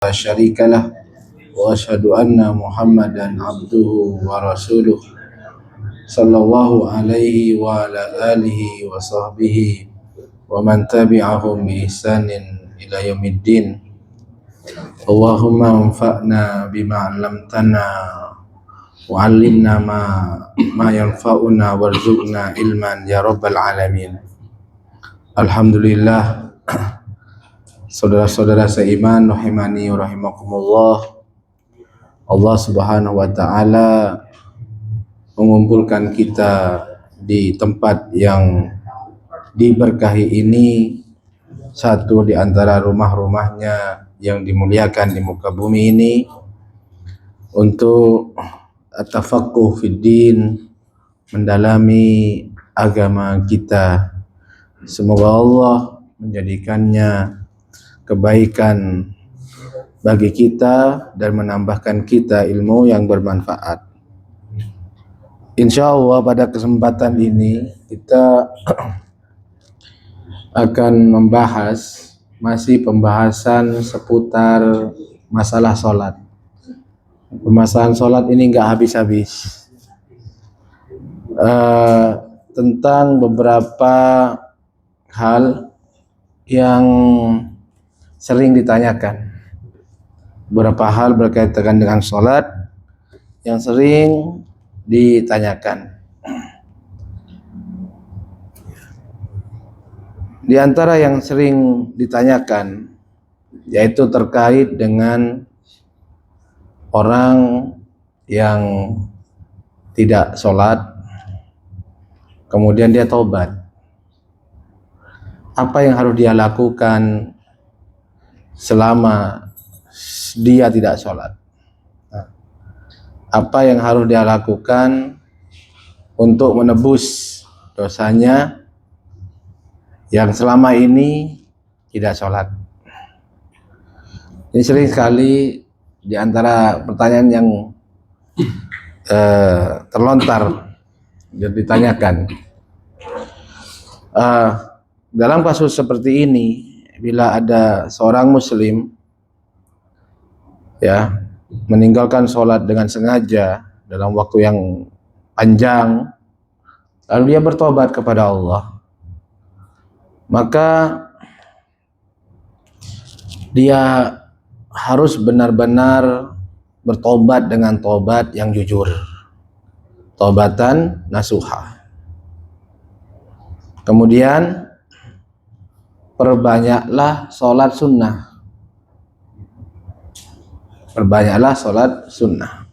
لا شريك له وأشهد أن محمدا عبده ورسوله صلى الله عليه وعلى آله وصحبه ومن تبعهم بإحسان إلى يوم الدين. اللهم انفعنا بما علمتنا وعلمنا ما ينفعنا وارزقنا علما يا رب العالمين. Alhamdulillah, saudara-saudara seiman rahimani wa rahimakumullah, Allah Subhanahu wa taala mengumpulkan kita di tempat yang diberkahi ini, satu di antara rumah-rumahnya yang dimuliakan di muka bumi ini, untuk at-tafaqquh fid din, mendalami agama kita. Semoga Allah menjadikannya kebaikan bagi kita dan menambahkan kita ilmu yang bermanfaat. Insya Allah pada kesempatan ini kita akan membahas pembahasan seputar masalah sholat. Pembahasan sholat ini nggak habis-habis. Tentang beberapa hal yang sering ditanyakan, beberapa hal berkaitan dengan sholat yang sering ditanyakan. Di antara yang sering ditanyakan yaitu terkait dengan orang yang tidak sholat kemudian dia taubat. Apa yang harus dia lakukan selama dia tidak sholat? Apa yang harus dia lakukan untuk menebus dosanya yang selama ini tidak sholat? Ini sering sekali di antara pertanyaan yang terlontar dan ditanyakan. Dalam kasus seperti ini, bila ada seorang muslim meninggalkan sholat dengan sengaja dalam waktu yang panjang, lalu dia bertobat kepada Allah, maka dia harus benar-benar bertobat dengan tobat yang jujur, tobatan nasuha. Kemudian perbanyaklah sholat sunnah. Perbanyaklah sholat sunnah.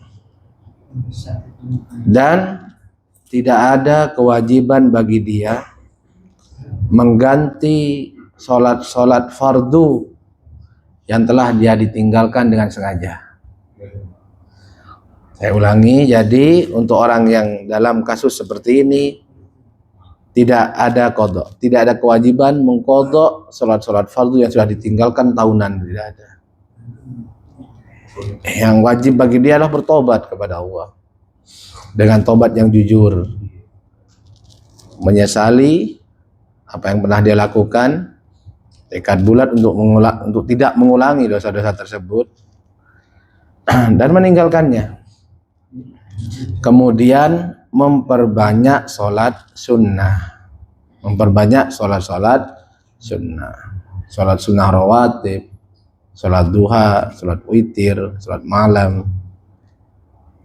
Dan tidak ada kewajiban bagi dia mengganti sholat fardu yang telah dia ditinggalkan dengan sengaja. Saya ulangi, jadi untuk orang yang dalam kasus seperti ini tidak ada qadha, tidak ada kewajiban mengqadha sholat fardu yang sudah ditinggalkan tahunan, tidak ada. Yang wajib bagi dia adalah bertobat kepada Allah dengan tobat yang jujur, menyesali apa yang pernah dia lakukan, tekad bulat untuk tidak mengulangi dosa-dosa tersebut dan meninggalkannya. Kemudian memperbanyak sholat sunnah, memperbanyak sholat sunnah, sholat sunnah rawatib, sholat duha, sholat witir, sholat malam,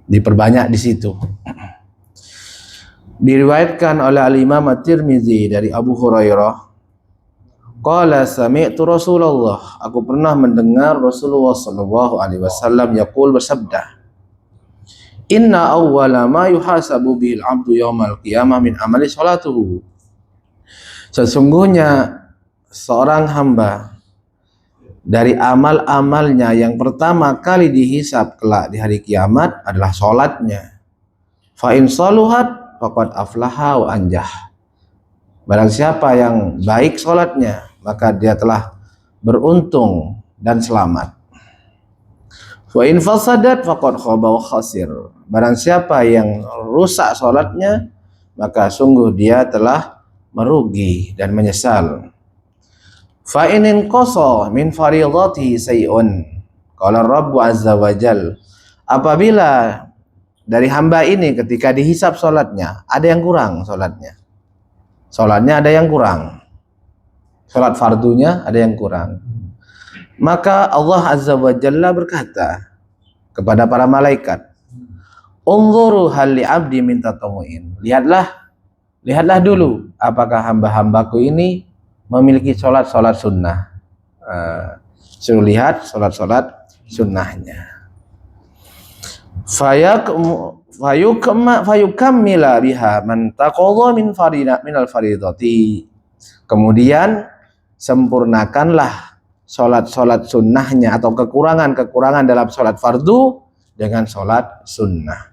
diperbanyak di situ. Diriwayatkan oleh Al-Imam At-Tirmizi dari Abu Hurairah, qala sami'tu Rasulullah, aku pernah mendengar Rasulullah sallallahu alaihi wasallam yaqul, bersabda, inna awwala ma yuhasabu bihil abdu yaumal qiyamah min amali sholatuhu. Sesungguhnya seorang hamba dari amal-amalnya yang pertama kali dihisab kelak di hari kiamat adalah sholatnya. Fa in saluhat faqad aflaha wa anjah. Barang siapa yang baik sholatnya, maka dia telah beruntung dan selamat. Wa in fasadat faqad khaba wa khasir. Barang siapa yang rusak sholatnya, maka sungguh dia telah merugi dan menyesal. Fa in inqasa min fardhatihi say'un, Qala Rabbu azza wa jal, apabila dari hamba ini ketika dihisab sholatnya ada yang kurang sholatnya ada yang kurang, sholat fardunya ada yang kurang, maka Allah azza wa jalla berkata kepada para malaikat, unzuru hal li abdi min tatawu'in, lihatlah dulu apakah hamba-hambaku ini memiliki sholat sunnah. Suruh lihat sholat sunnahnya. Fayukammila biha man taqadha minal faridati. Kemudian sempurnakanlah sholat sunnahnya atau kekurangan dalam sholat fardu dengan sholat sunnah.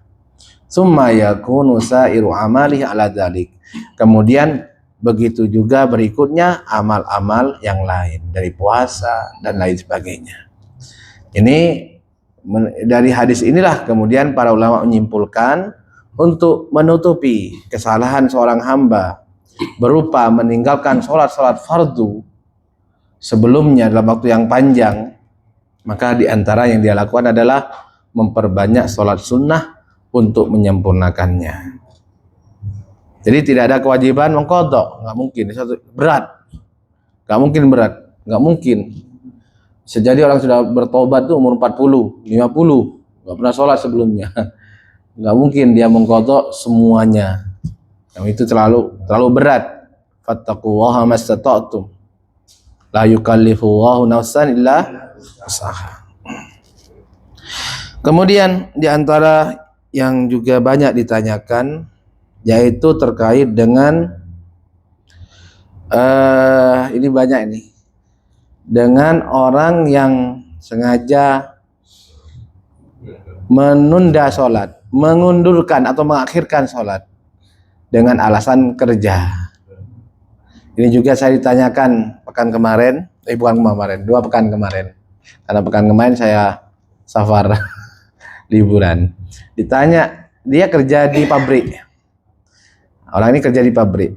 Summa yakunu sa'iru amalihi ala dzalik. Kemudian begitu juga berikutnya amal-amal yang lain dari puasa dan lain sebagainya. Ini dari hadis inilah kemudian para ulama menyimpulkan untuk menutupi kesalahan seorang hamba berupa meninggalkan sholat fardu sebelumnya dalam waktu yang panjang, maka diantara yang dia lakukan adalah memperbanyak sholat sunnah untuk menyempurnakannya. Jadi tidak ada kewajiban mengqadha, nggak mungkin. Nggak mungkin. Sejadi orang sudah bertobat tuh umur 40, 50, nggak pernah sholat sebelumnya. Nggak mungkin dia mengqadha semuanya. Itu terlalu berat. Fattaqullaha mastata'tum. La yukallifullahu nafsan illa wus'aha. Kemudian di antara yang juga banyak ditanyakan yaitu terkait dengan ini banyak ini, dengan orang yang sengaja menunda sholat, mengundurkan atau mengakhirkan sholat dengan alasan kerja. Ini juga saya ditanyakan pekan kemarin, dua pekan kemarin, karena pekan kemarin saya safar liburan. Ditanya, dia kerja di pabrik. Orang ini kerja di pabrik.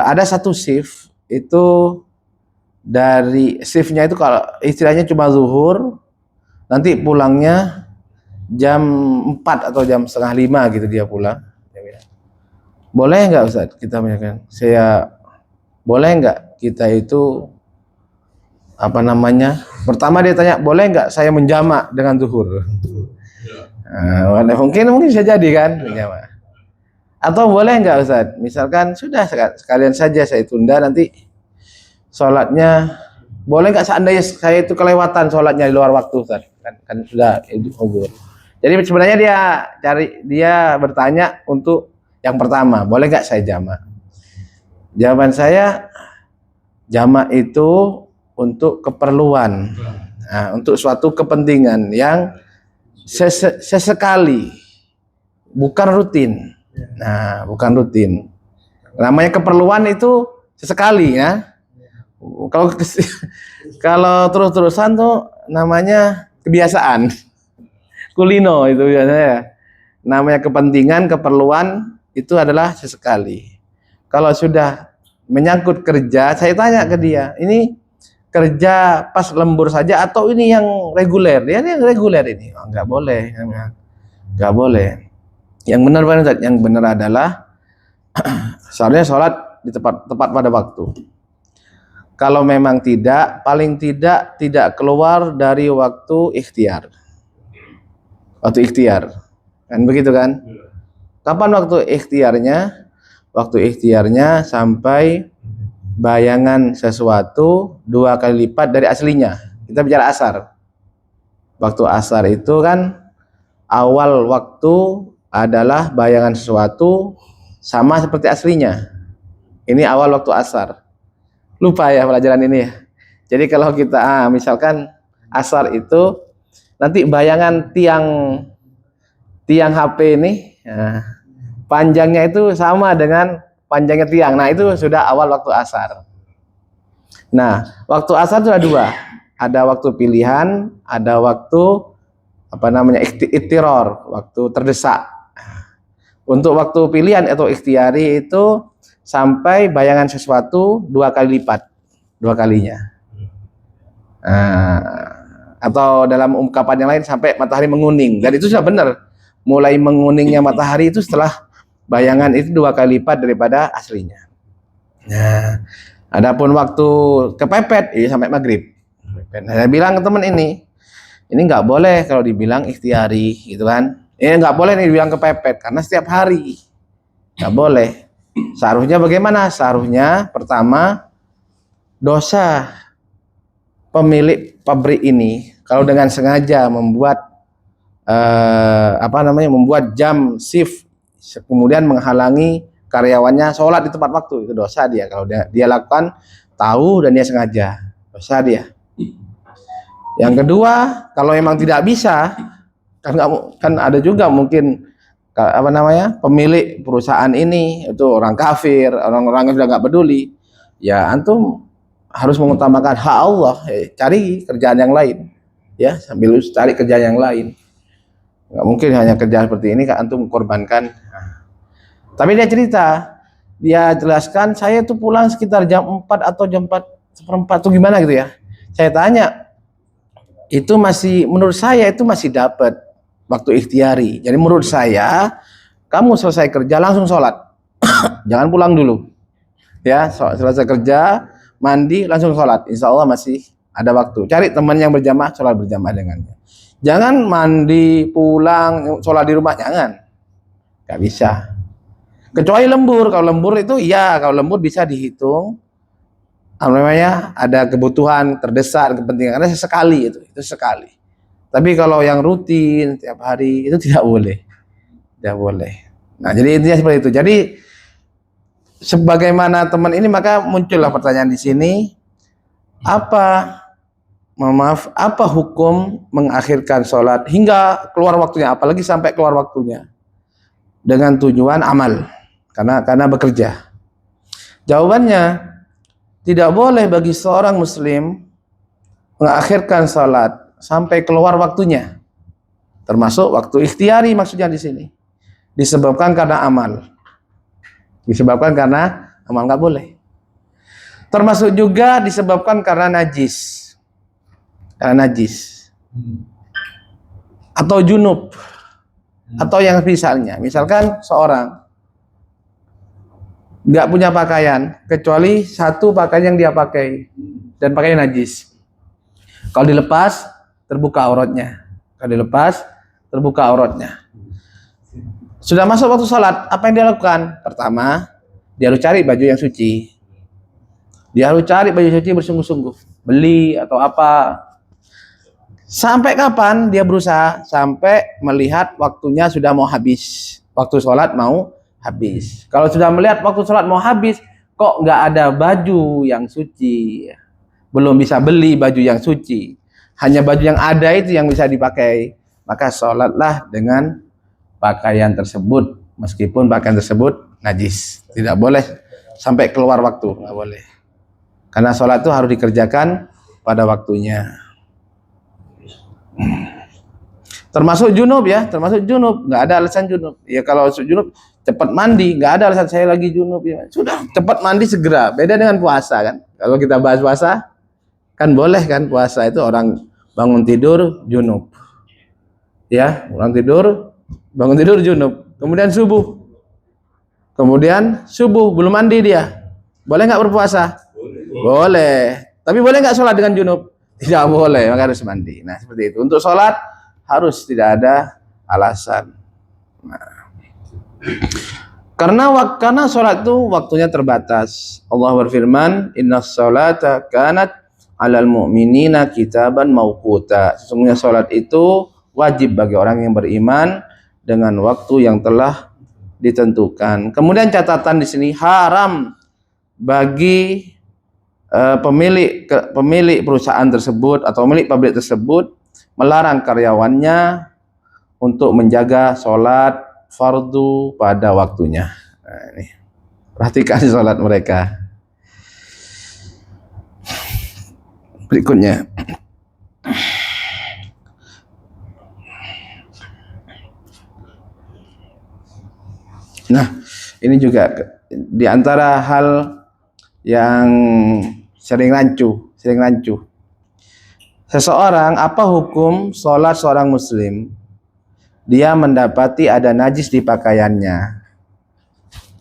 Ada satu shift itu, dari shiftnya itu kalau istilahnya cuma zuhur, nanti pulangnya jam 4 atau jam setengah 5 gitu dia pulang. Boleh nggak Ustaz kita menyampaikan? Boleh nggak kita itu pertama dia tanya, boleh nggak saya menjamak dengan zuhur? Mungkin bisa jadi kan, atau boleh nggak Ustaz, misalkan sudah sekalian saja saya tunda nanti sholatnya, boleh nggak seandainya saya itu kelewatan sholatnya di luar waktu Ustaz, kan sudah itu obor. Jadi sebenarnya dia bertanya untuk yang pertama, boleh nggak saya jamak? Jawaban saya, jamak itu untuk keperluan, untuk suatu kepentingan yang sesekali, bukan rutin. Bukan rutin. Namanya keperluan itu sesekali ya. Kalau terus-terusan tuh namanya kebiasaan. Kulino itu biasanya. Namanya kepentingan, keperluan itu adalah sesekali. Kalau sudah menyangkut kerja, saya tanya ke dia, ini kerja pas lembur saja atau ini yang reguler? Dia yang reguler ini. Nggak boleh. Nggak boleh. Yang benar adalah seharusnya sholat di tepat pada waktu. Kalau memang paling tidak keluar dari waktu ikhtiar. Waktu ikhtiar. Kan begitu kan? Kapan waktu ikhtiarnya? Waktu ikhtiarnya sampai bayangan sesuatu 2 kali lipat dari aslinya. Kita bicara asar. Waktu asar itu kan awal waktu adalah bayangan sesuatu sama seperti aslinya. Ini awal waktu asar. Lupa ya pelajaran ini ya. Jadi kalau kita misalkan asar itu nanti bayangan tiang HP ini panjangnya itu sama dengan panjangnya tiang. Nah, itu sudah awal waktu asar. Nah, waktu asar itu ada 2. Ada waktu pilihan, ada waktu iktiror, waktu terdesak. Untuk waktu pilihan atau ikhtiari itu sampai bayangan sesuatu 2 kali lipat, 2 kalinya. Atau dalam ungkapan yang lain sampai matahari menguning. Dan itu sudah benar. Mulai menguningnya matahari itu setelah bayangan itu 2 kali lipat daripada aslinya. Nah, adapun waktu kepepet sampai maghrib. Nah, saya bilang ke teman ini nggak boleh kalau dibilang ikhtiari, gitu kan? Ini nggak boleh nih dibilang kepepet karena setiap hari nggak boleh. Seharusnya bagaimana? Seharusnya pertama dosa pemilik pabrik ini kalau dengan sengaja membuat membuat jam shift kemudian menghalangi karyawannya sholat di tepat waktu, itu dosa dia. Kalau dia lakukan tahu dan dia sengaja, dosa dia. Yang kedua, kalau memang tidak bisa, kan ada juga mungkin pemilik perusahaan ini itu orang kafir, orang-orang yang sudah nggak peduli, ya antum harus mengutamakan hak Allah, cari kerjaan yang lain, ya sambil cari kerjaan yang lain. Nggak mungkin hanya kerja seperti ini kan antum korbankan. Tapi dia cerita, dia jelaskan saya tuh pulang sekitar jam 4 atau jam 4:04 tuh gimana gitu ya. Saya tanya, itu masih menurut saya itu masih dapat waktu ikhtiari. Jadi menurut saya kamu selesai kerja langsung sholat, jangan pulang dulu. Ya, selesai kerja, mandi langsung sholat. Insya Allah masih ada waktu. Cari teman yang berjamaah, sholat berjamaah dengannya. Jangan mandi, pulang, sholat di rumah, jangan. Gak bisa. Kecuali lembur. Kalau lembur itu iya, kalau lembur bisa dihitung. Ada kebutuhan terdesak, kepentingan. Karena sesekali itu sekali. Tapi kalau yang rutin tiap hari itu tidak boleh. Tidak boleh. Nah, jadi intinya seperti itu. Jadi sebagaimana teman ini maka muncullah pertanyaan di sini, apa hukum mengakhirkan sholat hingga keluar waktunya, apalagi sampai keluar waktunya dengan tujuan amal karena bekerja? Jawabannya, tidak boleh bagi seorang muslim mengakhirkan sholat sampai keluar waktunya, termasuk waktu ikhtiari maksudnya di sini, disebabkan karena amal, nggak boleh. Termasuk juga disebabkan karena najis. Atau junub, atau yang misalkan seorang nggak punya pakaian kecuali satu pakaian yang dia pakai dan pakaian najis. Kalau dilepas terbuka auratnya. Sudah masuk waktu sholat, apa yang dia lakukan? Pertama, dia harus cari baju yang suci. Dia harus cari baju suci bersungguh-sungguh, beli atau apa. Sampai kapan dia berusaha? Sampai melihat waktunya sudah mau habis. Waktu sholat mau habis. Kalau sudah melihat waktu sholat mau habis, kok nggak ada baju yang suci, belum bisa beli baju yang suci, hanya baju yang ada itu yang bisa dipakai, maka sholatlah dengan pakaian tersebut, meskipun pakaian tersebut najis. Tidak boleh sampai keluar waktu, nggak boleh. Karena sholat itu harus dikerjakan pada waktunya. Termasuk junub ya, nggak ada alasan junub. Ya kalau junub cepat mandi, nggak ada alasan saya lagi junub ya. Sudah cepat mandi segera. Beda dengan puasa kan. Kalau kita bahas puasa, kan boleh kan puasa itu orang bangun tidur junub. Ya, bangun tidur junub. Kemudian subuh belum mandi dia. Boleh nggak berpuasa? Boleh. Tapi boleh nggak sholat dengan junub? Tidak boleh, maka harus mandi. Nah, seperti itu. Untuk sholat harus tidak ada alasan. Nah, karena sholat itu waktunya terbatas. Allah berfirman, Innas sholata kanat alal mu'minina kitaban mauquta. Sesungguhnya sholat itu wajib bagi orang yang beriman dengan waktu yang telah ditentukan. Kemudian catatan di sini, haram bagi pemilik perusahaan tersebut atau pemilik pabrik tersebut melarang karyawannya untuk menjaga sholat fardu pada waktunya. Nah, ini perhatikan sholat mereka. Berikutnya, nah ini juga di antara hal yang sering rancu. Seseorang, apa hukum sholat seorang muslim? Dia mendapati ada najis di pakaiannya,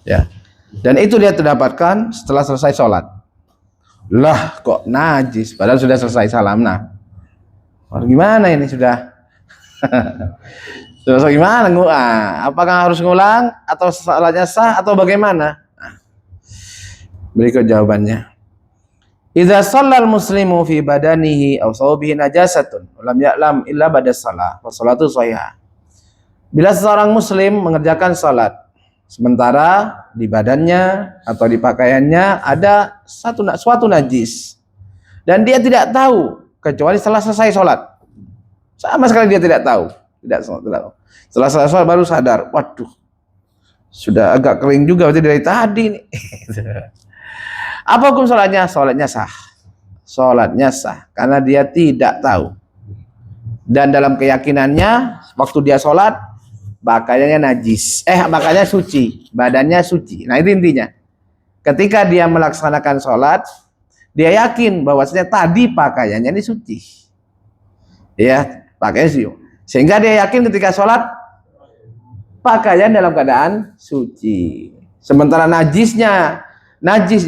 ya, dan itu dia terdapatkan setelah selesai sholat. Lah, kok najis? Padahal sudah selesai salam. Nah, gimana ini sudah? Terus gimana? Apakah harus ngulang atau sholatnya sah atau bagaimana? Nah, berikut jawabannya. Idza shallal muslimu fi badanihi aw thawbihi najasatun lam ya'lam illa ba'da shalah wa shalatu shahihah. Bila seorang muslim mengerjakan salat sementara di badannya atau di pakaiannya ada suatu najis dan dia tidak tahu kecuali setelah selesai salat. Sama sekali dia tidak tahu. Setelah selesai salat baru sadar, waduh, sudah agak kering juga berarti dari tadi nih. Apa hukum sholatnya? Sholatnya sah. Sholatnya sah karena dia tidak tahu. Dan dalam keyakinannya waktu dia sholat pakaiannya najis. Makanya suci, badannya suci. Nah, itu intinya. Ketika dia melaksanakan sholat, dia yakin bahwasanya tadi pakaiannya ini suci. Ya, pakaian suci. Sehingga dia yakin ketika sholat pakaian dalam keadaan suci. Sementara najis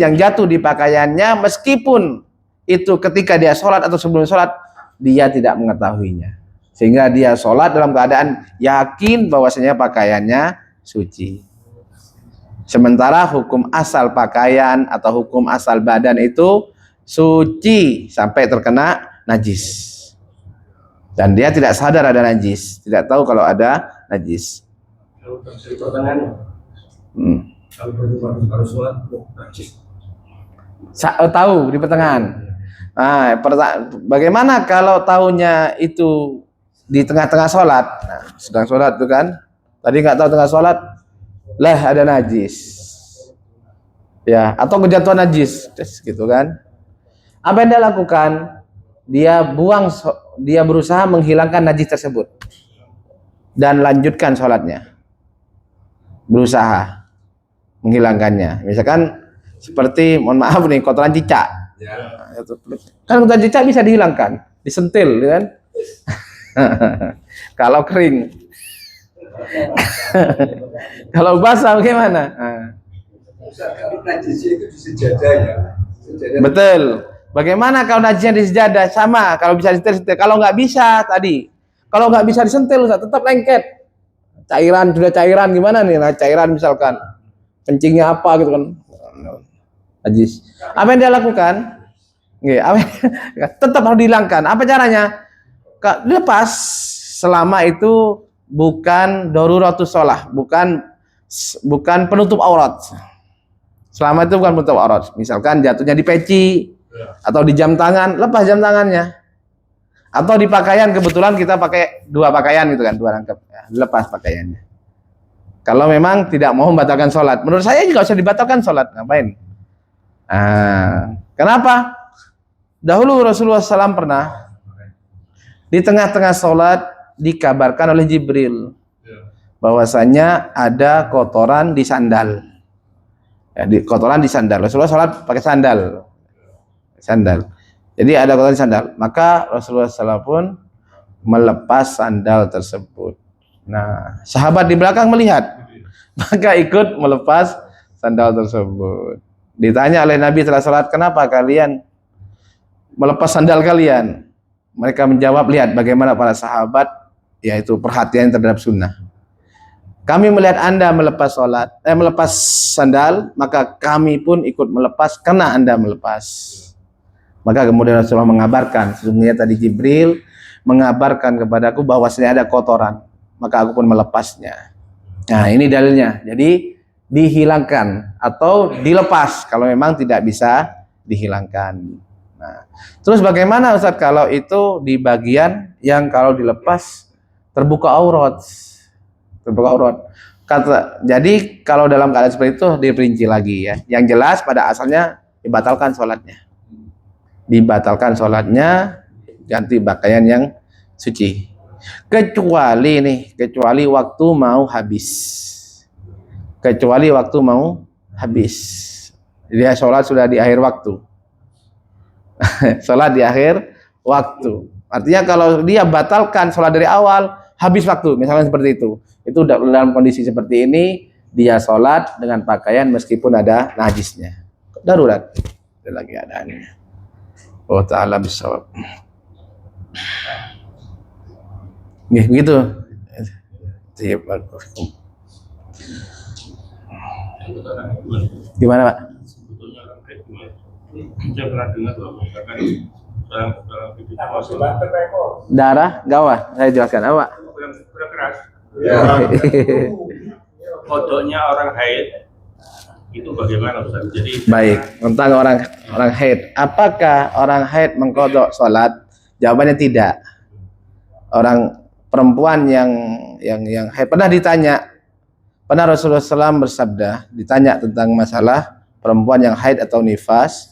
yang jatuh di pakaiannya, meskipun itu ketika dia sholat atau sebelum sholat, dia tidak mengetahuinya. Sehingga dia sholat dalam keadaan yakin bahwasanya pakaiannya suci. Sementara hukum asal pakaian atau hukum asal badan itu suci sampai terkena najis. Dan dia tidak sadar ada najis, tidak tahu kalau ada najis. Tahu di pertengahan. Nah, bagaimana kalau tahunya itu di tengah-tengah sholat? Nah, sedang sholat itu kan, tadi nggak tahu tengah sholat, lah ada najis, ya, atau kejatuhan najis, gitu kan? Apa yang dia lakukan? Dia berusaha menghilangkan najis tersebut dan lanjutkan sholatnya, berusaha menghilangkannya. Misalkan seperti, mohon maaf nih, kotoran cicak. Kan kotoran cicak bisa dihilangkan, disentil, kan? Kalau kering. Kalau basah bagaimana? Betul. Bagaimana kalau najisnya di sejadah? Sama, kalau bisa disentil. Kalau nggak bisa tadi, kalau nggak bisa disentil, tetap lengket. Cairan gimana nih? Nah, cairan misalkan kencingnya apa gitu kan, najis. Apa yang dia lakukan? Tetap harus dihilangkan. Apa caranya? Dilepas selama itu bukan daruratus shalah, bukan penutup aurat. Selama itu bukan penutup aurat. Misalkan jatuhnya di peci atau di jam tangan, lepas jam tangannya. Atau di pakaian, kebetulan kita pakai dua pakaian gitu kan, dua rangkap, lepas pakaiannya. Kalau memang tidak mau membatalkan sholat, menurut saya juga usah dibatalkan sholat, ngapain? Kenapa? Dahulu Rasulullah SAW pernah di tengah-tengah sholat dikabarkan oleh Jibril bahwasanya ada kotoran di sandal. Kotoran di sandal. Rasulullah sholat pakai sandal. Jadi ada kotoran di sandal. Maka Rasulullah SAW pun melepas sandal tersebut. Nah, sahabat di belakang melihat, maka ikut melepas sandal tersebut. Ditanya oleh Nabi setelah salat, kenapa kalian melepas sandal kalian? Mereka menjawab, lihat bagaimana para sahabat, yaitu perhatian terhadap sunnah. Kami melihat Anda melepas sandal, maka kami pun ikut melepas karena Anda melepas. Maka kemudian Rasulullah mengabarkan, sesungguhnya tadi Jibril mengabarkan kepadaku bahwasanya ada kotoran, maka aku pun melepasnya. Nah, ini dalilnya. Jadi dihilangkan atau dilepas kalau memang tidak bisa dihilangkan. Nah, terus bagaimana Ustaz kalau itu di bagian yang kalau dilepas terbuka aurat? Jadi kalau dalam keadaan seperti itu diperinci lagi ya. Yang jelas pada asalnya dibatalkan sholatnya. Ganti pakaian yang suci. Kecuali waktu mau habis. Jadi sholat sudah di akhir waktu. Sholat di akhir waktu. Artinya kalau dia batalkan sholat dari awal, habis waktu, misalnya seperti itu dalam kondisi seperti ini, dia sholat dengan pakaian meskipun ada najisnya. Darurat. Itu lagi keadaannya. Oh ta'ala bisawab. Begitu. Gimana Pak? Saya pernah dengar loh, misalkan darah gawah, saya jelaskan apa? Kurang keras. Kodoknya orang haid itu bagaimana Ustaz? Jadi baik, tentang orang haid. Apakah orang haid mengkodok sholat? Jawabannya tidak. Orang perempuan yang haid pernah Rasulullah SAW bersabda, ditanya tentang masalah perempuan yang haid atau nifas.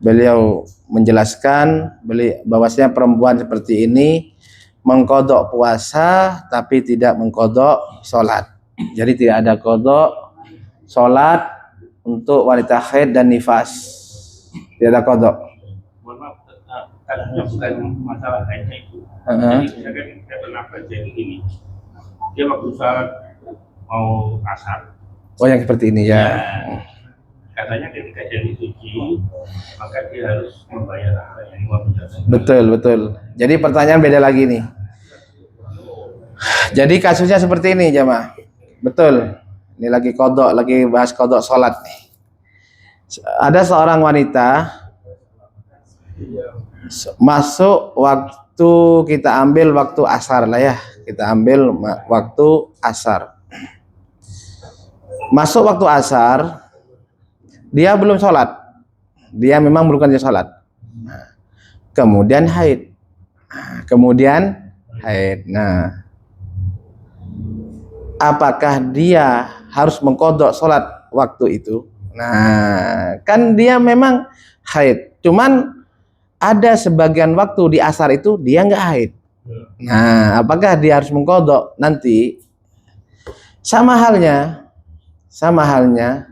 Beliau menjelaskan bahwasanya perempuan seperti ini mengkodok puasa tapi tidak mengkodok sholat. Jadi tidak ada kodok sholat untuk wanita haid dan nifas. Tidak ada kodok. mohon maaf, tadinya bukan masalah haidnya itu. Jadi misalkan saya pernah baca ini, dia waktu sholat mau asar. Oh yang seperti ini ya. Katanya ketika jadi suci, maka dia harus membayar apa yang Betul. Jadi pertanyaan beda lagi nih. Jadi kasusnya seperti ini jamaah. Betul. Ini lagi bahas kodok sholat nih. Ada seorang wanita masuk waktu kita ambil waktu asar lah ya. Kita ambil waktu asar. Masuk waktu asar, dia belum sholat. Dia memang bukan sholat. Kemudian haid. Nah, apakah dia harus mengkodok sholat waktu itu? Nah, kan dia memang haid. Cuman ada sebagian waktu di asar itu dia nggak haid. Nah, apakah dia harus mengkodok nanti? Sama halnya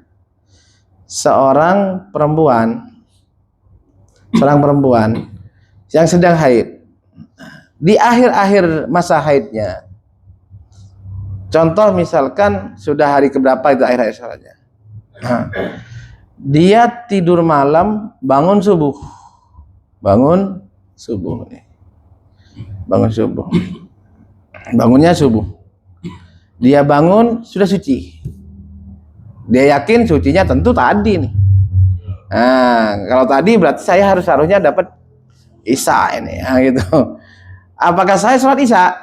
seorang perempuan yang sedang haid di akhir-akhir masa haidnya. Contoh misalkan sudah hari keberapa itu akhir-akhir sholatnya. Nah, dia tidur malam, bangun subuh. Bangunnya subuh. Dia bangun sudah suci. Dia yakin sucinya tentu tadi nih. Nah, kalau tadi berarti saya harusnya dapat isya ini, gitu. Apakah saya sholat isya?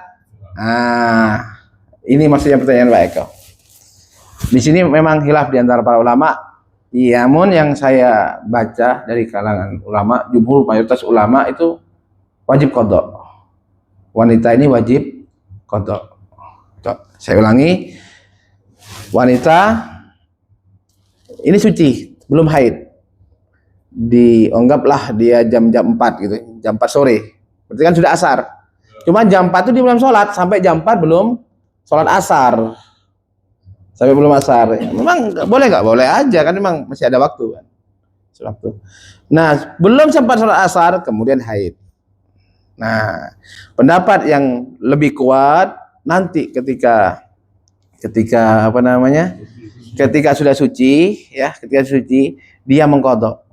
Nah, ini maksudnya pertanyaan Pak Eko. Di sini memang khilaf di antara para ulama. Namun yang saya baca dari kalangan ulama, jumhur mayoritas ulama itu wajib kodok. Wanita ini wajib kodok. Saya ulangi, wanita ini suci, belum haid. Dianggaplah dia jam 4 gitu, jam 4 sore. Berarti kan sudah asar. Cuma jam 4 itu dia belum sholat, sampai jam 4 belum sholat asar. Sampai belum asar. Memang boleh nggak? Boleh aja kan, memang masih ada waktu kan. Nah, belum sempat sholat asar, kemudian haid. Nah, pendapat yang lebih kuat nanti ketika sudah suci, dia mengkodok.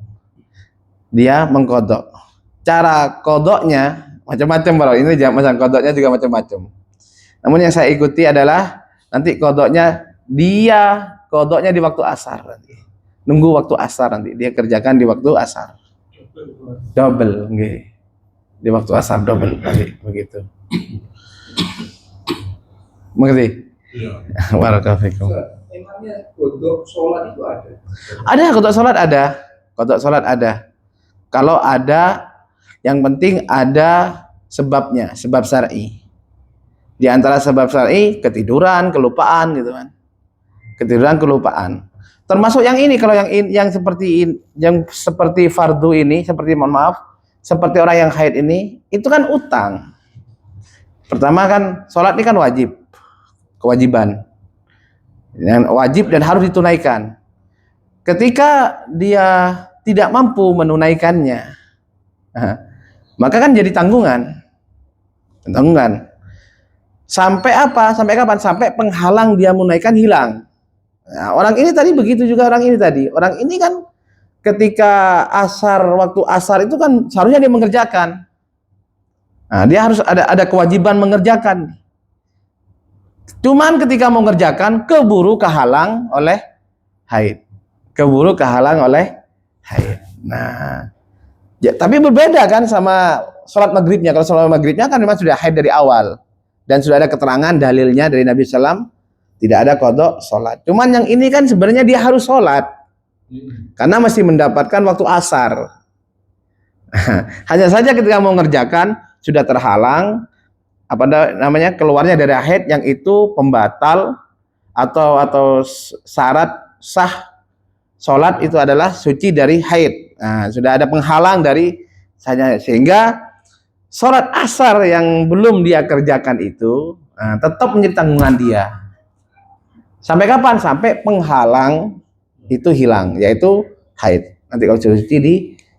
Cara kodoknya macam-macam, bro. Ini macam kodoknya juga macam-macam. Namun yang saya ikuti adalah nanti kodoknya di waktu asar nanti. Nunggu waktu asar nanti dia kerjakan di waktu asar. Double, nggih. Di waktu asar double lagi begitu. Mengerti? Iya. Barakallahu. Emangnya kodok sholat itu ada? Ada kodok sholat ada. Kodok sholat ada. Kalau ada, yang penting ada sebabnya, sebab syar'i. Di antara sebab syar'i ketiduran, kelupaan gitu kan. Ketiduran, kelupaan. Termasuk yang ini, kalau yang seperti fardu ini, seperti orang yang haid ini, itu kan utang. Pertama kan sholat ini kan wajib, kewajiban. Yang wajib dan harus ditunaikan. Ketika dia tidak mampu menunaikannya, maka kan jadi tanggungan. Tentukan. Sampai apa? Sampai kapan? Sampai penghalang dia menunaikan hilang. Nah, orang ini tadi begitu juga orang ini tadi. Orang ini kan ketika waktu asar itu kan seharusnya dia mengerjakan. Nah, dia harus ada kewajiban mengerjakan. Cuman ketika mengerjakan keburu kehalang oleh haid. Keburu kehalang oleh haid. Nah, ya, tapi berbeda kan sama sholat maghribnya. Kalau sholat maghribnya kan memang sudah haid dari awal. Dan sudah ada keterangan dalilnya dari Nabi SAW, tidak ada qadha sholat. Cuman yang ini kan sebenarnya dia harus sholat. Karena masih mendapatkan waktu asar. Hanya saja ketika mau mengerjakan, sudah terhalang, keluarnya dari haid yang itu pembatal atau syarat sah sholat itu adalah suci dari haid. Nah, sudah ada penghalang dari sehingga sholat asar yang belum dia kerjakan itu tetap menjadi tanggungan dia. Sampai kapan? Sampai penghalang itu hilang, yaitu haid. Nanti kalau sudah suci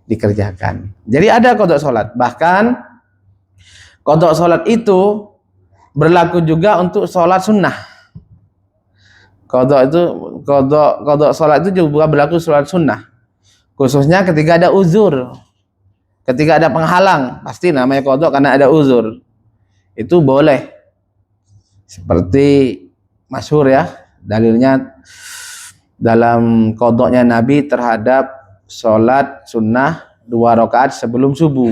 dikerjakan. Jadi ada qadha sholat. Bahkan qadha sholat itu berlaku juga untuk sholat sunnah. Qadha sholat itu juga berlaku sholat sunnah. Khususnya ketika ada uzur. Ketika ada penghalang, pasti namanya qadha karena ada uzur. Itu boleh. Seperti masyhur ya, dalilnya dalam qadhanya Nabi terhadap sholat sunnah 2 rakaat sebelum subuh.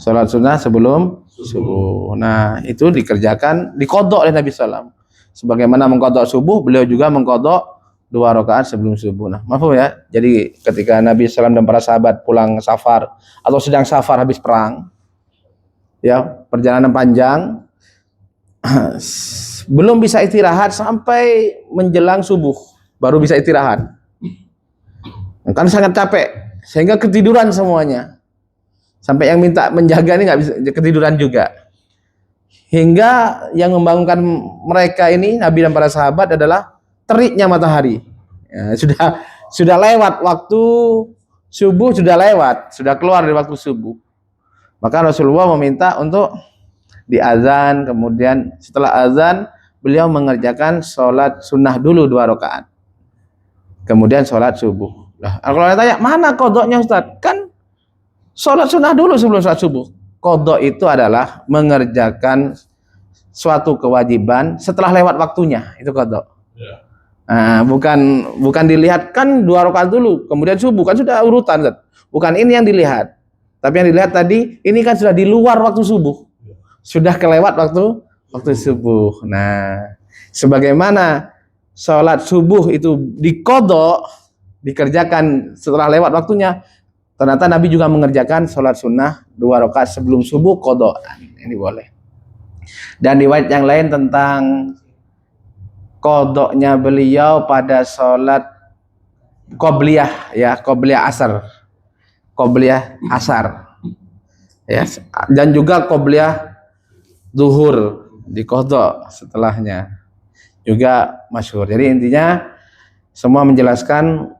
Sholat sunnah sebelum subuh. Nah, itu dikerjakan, diqadha oleh Nabi SAW. Sebagaimana mengqadha subuh, beliau juga mengqadha 2 rakaat sebelum subuh. Nah, maaf ya. Jadi ketika Nabi SAW dan para sahabat pulang safar atau sedang safar habis perang, ya perjalanan panjang, belum bisa istirahat sampai menjelang subuh, baru bisa istirahat. Kan sangat capek, sehingga ketiduran semuanya. Sampai yang minta menjaga ini nggak bisa ketiduran juga. Hingga yang membangunkan mereka ini, Nabi dan para sahabat, adalah teriknya matahari. Ya, sudah lewat waktu subuh, sudah lewat, sudah keluar dari waktu subuh. Maka Rasulullah meminta untuk diazan, kemudian setelah azan beliau mengerjakan sholat sunnah dulu 2 rakaat, kemudian sholat subuh. Nah, kalau ditanya mana qadhanya Ustaz? Kan sholat sunnah dulu sebelum sholat subuh. Qadha itu adalah mengerjakan suatu kewajiban setelah lewat waktunya, itu qadha. Nah, bukan dilihat kan 2 rakaat dulu, kemudian subuh, kan sudah urutan. Bukan ini yang dilihat. Tapi yang dilihat tadi, ini kan sudah di luar waktu subuh. Sudah kelewat waktu subuh. Nah, sebagaimana sholat subuh itu diqadha, dikerjakan setelah lewat waktunya, ternyata Nabi juga mengerjakan sholat sunnah 2 rakaat sebelum subuh qadha. Ini boleh. Dan riwayat yang lain tentang qadhanya beliau pada sholat qobliyah, ya, qobliyah asar, ya, dan juga qobliyah zuhur di qadha setelahnya juga masyhur. Jadi intinya semua menjelaskan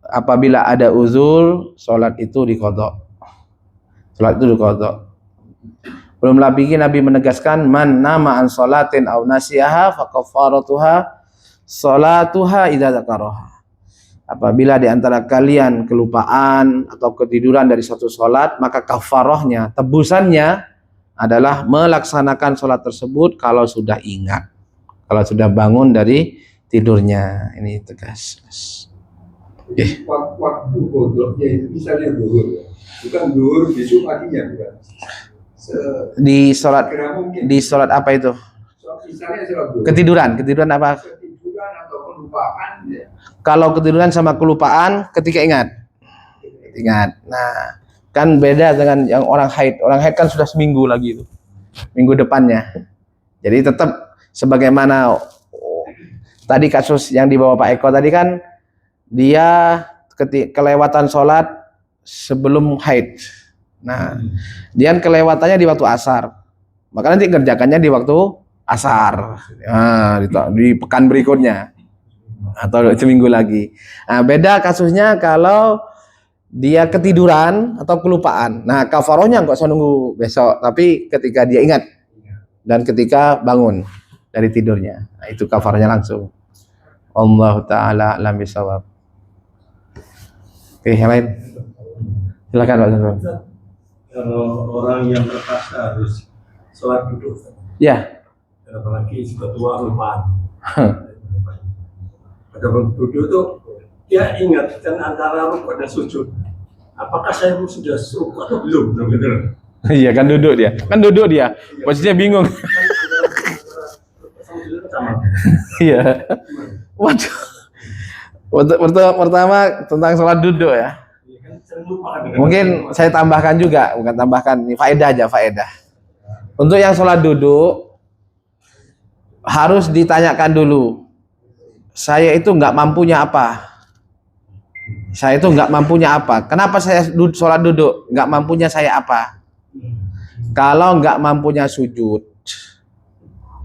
apabila ada uzur, sholat itu diqadha. Belum lagi Nabi menegaskan man nama an sholatin aw nasiyaha fa kafaratuha sholatuha idza dzakaraha. Apabila di antara kalian kelupaan atau ketiduran dari suatu sholat, maka kafarahnya, tebusannya adalah melaksanakan sholat tersebut kalau sudah ingat, kalau sudah bangun dari tidurnya. Ini tegas. Waktu qadhanya itu misalnya zuhur, bukan zuhur besok paginya, bukan. Di sholat apa itu? Misalnya sholat zuhur. Ketiduran apa? Ketiduran atau kelupaan. Ya. Kalau ketiduran sama kelupaan ketika ingat. Nah, kan beda dengan yang orang haid. Orang haid kan sudah seminggu lagi itu, minggu depannya. Jadi tetap sebagaimana tadi kasus yang dibawa Pak Eko tadi kan, dia kelewatan sholat sebelum haid. Nah, dia kelewatannya di waktu asar, maka nanti kerjakannya di waktu asar. Nah, di pekan berikutnya atau seminggu lagi. Nah, beda kasusnya kalau dia ketiduran atau kelupaan. Nah, kafarohnya nggak usah nunggu besok, tapi ketika dia ingat dan ketika bangun dari tidurnya, nah, itu kafarnya langsung. Allah taala alam bisawab. Oke, yang lain. Silakan Pak Safron. Kalau orang yang terpaksa harus sholat duduk, Ya. apalagi sudah tua lupaan. Pada waktu duduk tuh dia ingat kan antara rukuk dan sujud. Apakah saya sudah rukuk atau belum? Gitu. Iya kan duduk dia. Posisinya bingung. Iya. Waduh. Pertama tentang sholat duduk ya. Mungkin saya tambahkan juga, bukan tambahkan, ini faedah aja, faedah. Untuk yang sholat duduk harus ditanyakan dulu. Saya itu nggak mampunya apa? Saya itu nggak mampunya apa? Kenapa saya sholat duduk? Nggak mampunya saya apa? Kalau nggak mampunya sujud,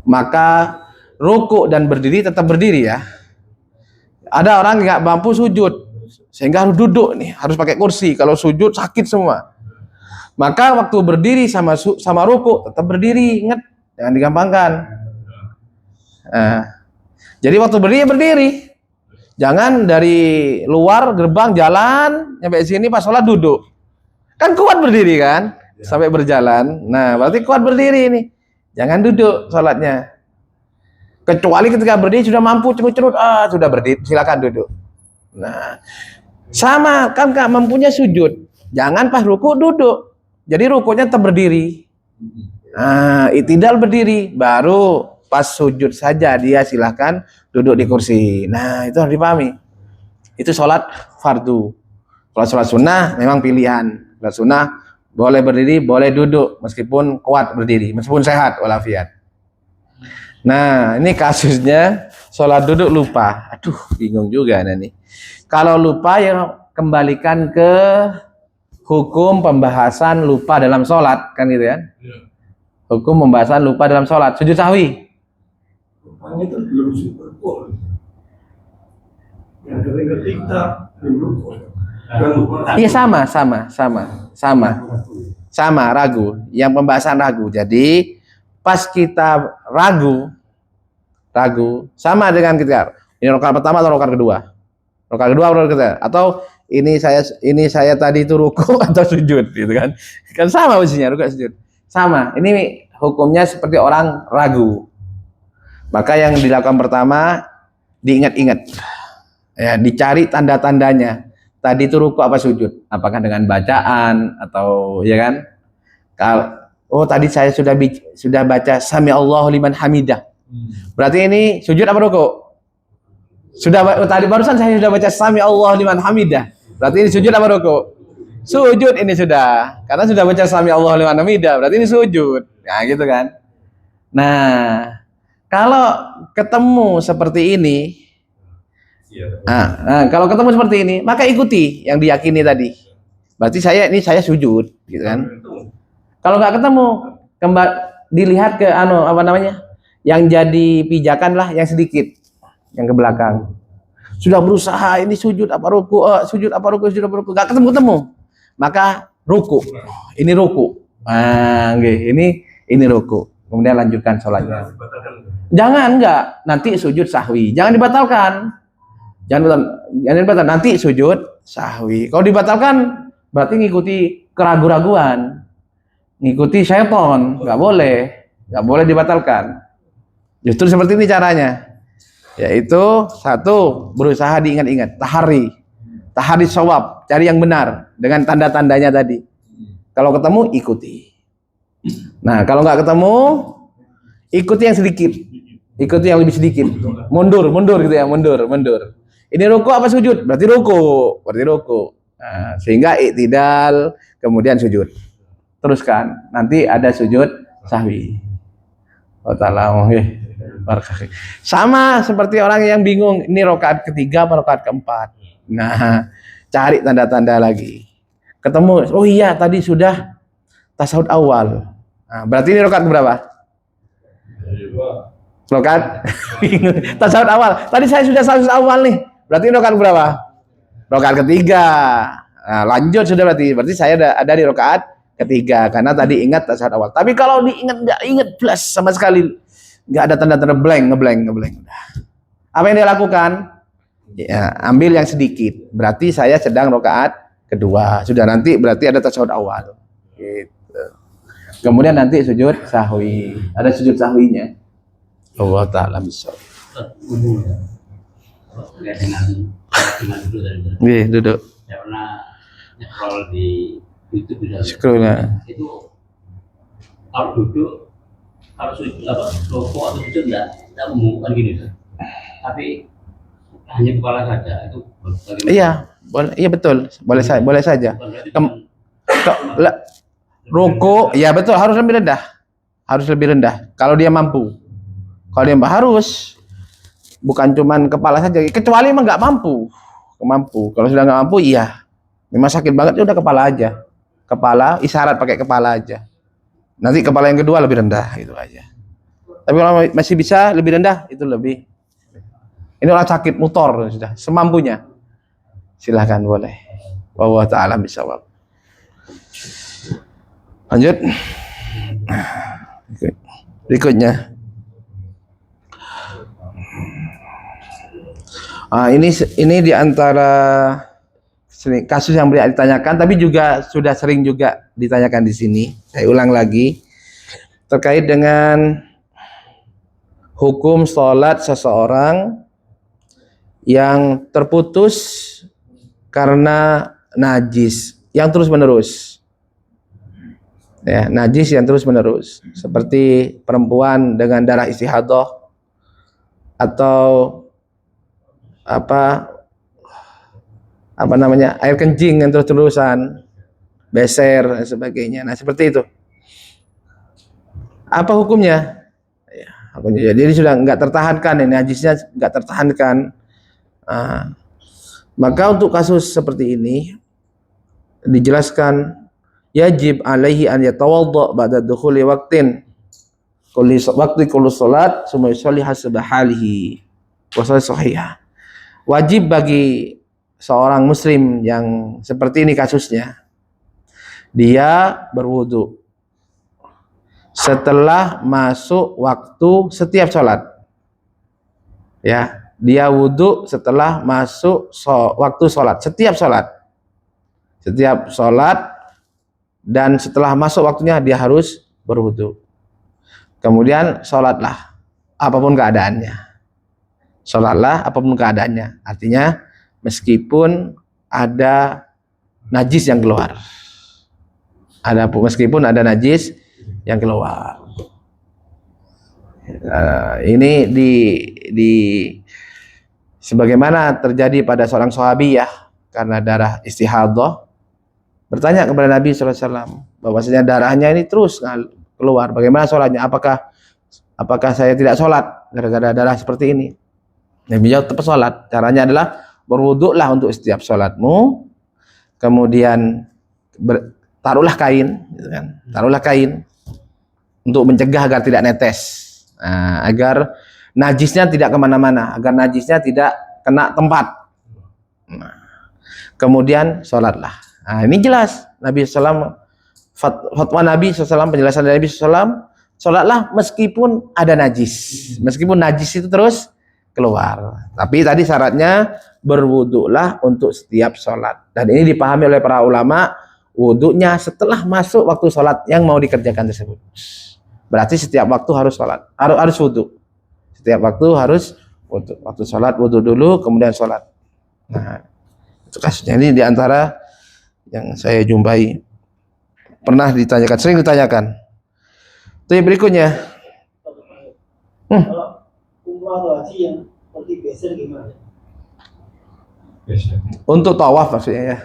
maka rukuk dan berdiri tetap berdiri ya. Ada orang nggak mampu sujud, sehingga harus duduk nih, harus pakai kursi. Kalau sujud sakit semua. Maka waktu berdiri sama rukuk tetap berdiri, ingat, jangan digampangkan. Jadi waktu berdiri berdiri. Jangan dari luar gerbang jalan sampai sini pas sholat duduk. Kan kuat berdiri kan? Sampai berjalan. Nah, berarti kuat berdiri ini. Jangan duduk sholatnya. Kecuali ketika berdiri sudah mampu cerut-cerut, sudah berdiri, silakan duduk. Nah, sama kan Kak, mampunya sujud. Jangan pas ruku duduk. Jadi rukunya tetap berdiri. Nah, itidal berdiri, baru pas sujud saja dia silakan duduk di kursi. Nah, itu harus dipahami. Itu sholat fardu. Kalau sholat sunnah memang pilihan. Sholat sunnah boleh berdiri, boleh duduk, meskipun kuat berdiri, meskipun sehat walafiat. Nah, ini kasusnya sholat duduk lupa. Aduh, bingung juga nih. Kalau lupa ya kembalikan ke hukum pembahasan lupa dalam sholat, kan gitu ya? Hukum pembahasan lupa dalam sholat. Sujud sahwi. Lupanya itu belum rukuk. Yang ketiga belum rukuk. Iya sama ragu. Yang pembahasan ragu. Jadi pas kita ragu sama dengan kita. Ini rakaat pertama atau rakaat kedua? Rakaat kedua atau rakaat ketiga? Atau ini saya tadi itu ruku atau sujud gitu kan? Kan sama posisinya ruku sujud. Sama. Ini hukumnya seperti orang ragu. Maka yang dilakukan pertama diingat-ingat. Ya, dicari tanda-tandanya. Tadi itu ruku apa sujud? Apakah dengan bacaan atau ya kan? Kalau tadi saya sudah baca sami Allahu liman hamidah. Berarti ini sujud apa ruku? Tadi barusan saya sudah baca sami Allahu liman hamidah. Berarti ini sujud apa ruku? Sujud ini sudah. Karena sudah baca sami Allahu liman hamidah, berarti ini sujud. Nah, gitu kan. Nah, kalau ketemu seperti ini, kalau ketemu seperti ini, maka ikuti yang diyakini tadi. Berarti saya sujud, gitu kan? Kalau nggak ketemu, dilihat ke yang jadi pijakan lah yang sedikit, yang ke belakang. Sudah berusaha ini sujud apa ruku, nggak ketemu, maka ruku. Ini ruku. Ini ruku. Kemudian lanjutkan sholatnya. Jangan nanti sujud sahwi. Jangan dibatalkan. Nanti sujud sahwi. Kalau dibatalkan berarti ngikuti keraguan-raguan, ngikuti syaitan, nggak boleh dibatalkan. Justru seperti ini caranya, yaitu satu, berusaha diingat-ingat, tahari shawab, cari yang benar dengan tanda-tandanya tadi. Kalau ketemu ikuti. Nah, kalau nggak ketemu, ikuti yang sedikit, ikuti yang lebih sedikit, mundur gitu ya, mundur. Ini ruku apa sujud? Berarti ruku. Nah, sehingga i'tidal, kemudian sujud. Teruskan, nanti ada sujud sahwi. Sama seperti orang yang bingung, ini rakaat ketiga atau rakaat keempat. Nah, cari tanda-tanda lagi. Ketemu, oh iya tadi sudah tasawuf awal. Nah, berarti ini rakaat berapa? Rakaat tasawuf awal. Tadi saya sudah tasawuf awal nih. Berarti ini rakaat berapa? Rakaat ketiga. Nah, lanjut sudah berarti saya ada di rakaat ketiga karena tadi ingat tasawuf awal. Tapi kalau nggak ingat plus sama sekali, nggak ada tanda-tanda ngeblank. Apa yang dia lakukan? Ya, ambil yang sedikit. Berarti saya sedang rakaat kedua. Sudah nanti berarti ada tasawuf awal. Gitu. Kemudian nanti sujud sahwi. Ada sujud sahwinya. Allah taala bisa. Duduk. Saya pernah scroll di YouTube bisa. Scroll ya. Itu kalau duduk, kalau sujud rokok atau sujud enggak membuka gini, tapi hanya kepala saja itu. Iya, boleh, iya betul, boleh saja. Ruku, ya betul, harus lebih rendah. Kalau dia mampu, harus, bukan cuman kepala saja. Kecuali emang nggak mampu. Kalau sudah nggak mampu, iya, memang sakit banget, ya udah kepala aja. Isyarat pakai kepala aja. Nanti kepala yang kedua lebih rendah, itu aja. Tapi kalau masih bisa lebih rendah, itu lebih. Ini orang sakit motor sudah, semampunya. Silahkan boleh. Wallahu ta'ala bisawab. Lanjut. Berikutnya. Ini di antara kasus yang beliau ditanyakan, tapi juga sudah sering juga ditanyakan di sini. Saya ulang lagi terkait dengan hukum sholat seseorang yang terputus karena najis yang terus menerus. Ya, najis yang terus menerus, seperti perempuan dengan darah istihadah atau apa namanya, air kencing yang terus-terusan, beser dan sebagainya. Nah, seperti itu. Apa hukumnya? Ya, hukumnya. Jadi sudah nggak tertahankan, ini najisnya nggak tertahankan. Maka untuk kasus seperti ini dijelaskan, yajib alaihi an yatawadda ba'da dukhuli waqtin kulli salat summa yusalli hasba halihi wa sahihah. Wajib bagi seorang muslim yang seperti ini kasusnya, dia berwudu setelah masuk waktu setiap sholat. Ya, dia wudu setelah masuk waktu sholat, setiap sholat, dan setelah masuk waktunya dia harus berwudu. Kemudian sholatlah apapun keadaannya. Artinya meskipun ada najis yang keluar. Ini di sebagaimana terjadi pada seorang sahabiyah karena darah istihadah, bertanya kepada Nabi SAW bahwasanya darahnya ini terus keluar. Bagaimana sholatnya? Apakah saya tidak sholat gara-gara darah seperti ini? Nabi jawab, tetap sholat. Caranya adalah berwuduklah untuk setiap sholatmu, kemudian taruhlah kain, gitu kan? Taruhlah kain untuk mencegah agar tidak netes, agar najisnya tidak kemana-mana, agar najisnya tidak kena tempat. Kemudian sholatlah. Ini jelas Nabi SAW, fatwa Nabi SAW, penjelasan dari Nabi SAW, sholatlah meskipun ada najis, meskipun najis itu terus keluar. Tapi tadi syaratnya berwuduklah untuk setiap sholat. Dan ini dipahami oleh para ulama, wuduknya setelah masuk waktu sholat yang mau dikerjakan tersebut. Berarti setiap waktu harus sholat, harus wuduk. Setiap waktu harus wuduk. Waktu sholat wuduk dulu, kemudian sholat. Nah, itu kasusnya. Ini diantara yang saya jumpai, pernah ditanyakan, sering ditanyakan. Itu yang berikutnya. Kalau umrah atau haji yang seperti beser gimana? Untuk tawaf maksudnya ya.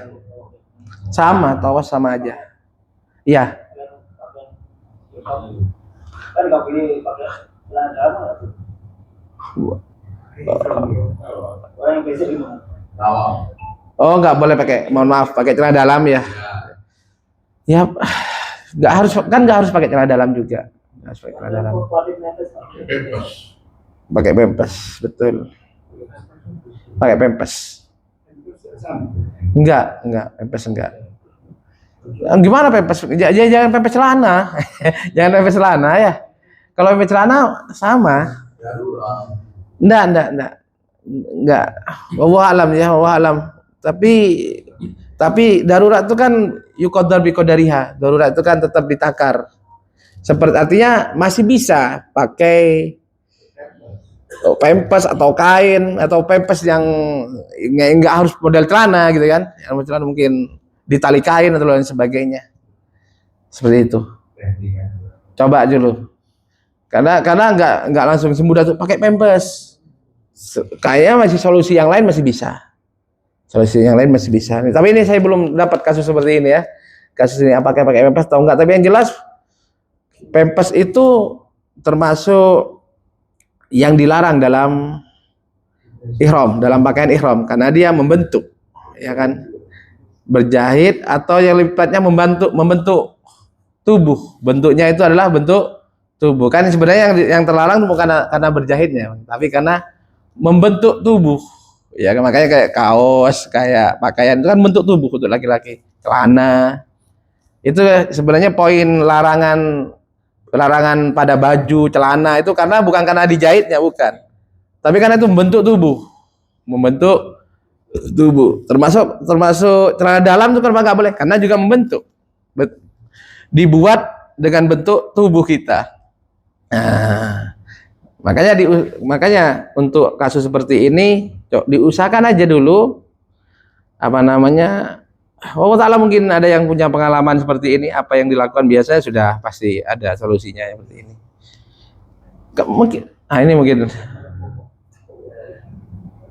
Sama, tawaf sama aja. Iya. Kan nggak boleh pakai celana dalam. Orang yang beser gimana? Oh, nggak boleh pakai, mohon maaf, pakai celana dalam ya. Ya, nggak harus pakai celana dalam juga. Nggak harus pakai celana dalam. Pakai pempes, betul. Pakai pempes. Enggak, pempes enggak. Gimana pempes? Jangan pempes celana. Jangan pempes celana ya. Kalau pempes celana sama. Enggak. Enggak. Wallahu alam ya, wallahu alam. Tapi darurat itu kan yuqaddar biqadariha. Darurat itu kan tetap ditakar. Seperti artinya masih bisa pakai pempes atau kain atau pempes yang nggak harus model celana gitu kan. Yang model celana mungkin ditali kain atau lain sebagainya. Seperti itu. Coba dulu. Karena nggak langsung semudah tuh pakai pempes. Kayaknya masih solusi yang lain masih bisa. Solusi yang lain masih bisa. Tapi ini saya belum dapat kasus seperti ini ya. Kasus ini apakah pakai pempes atau enggak. Tapi yang jelas pempes itu termasuk yang dilarang dalam ihram, dalam pakaian ihram karena dia membentuk, ya kan? Berjahit atau yang lebih tepatnya membentuk tubuh. Bentuknya itu adalah bentuk tubuh. Kan sebenarnya yang terlarang bukan karena berjahitnya, tapi karena membentuk tubuh. Ya, makanya kayak kaos, kayak pakaian itu kan bentuk tubuh untuk laki-laki. Celana. Itu sebenarnya poin larangan pada baju, celana itu bukan karena dijahitnya, bukan. Tapi karena itu membentuk tubuh. Termasuk celana dalam itu kenapa nggak boleh? Karena juga membentuk. Dibuat dengan bentuk tubuh kita. Nah, makanya untuk kasus seperti ini diusahakan aja dulu Allah Ta'ala mungkin ada yang punya pengalaman seperti ini, apa yang dilakukan biasanya sudah pasti ada solusinya seperti ini. Ini mungkin.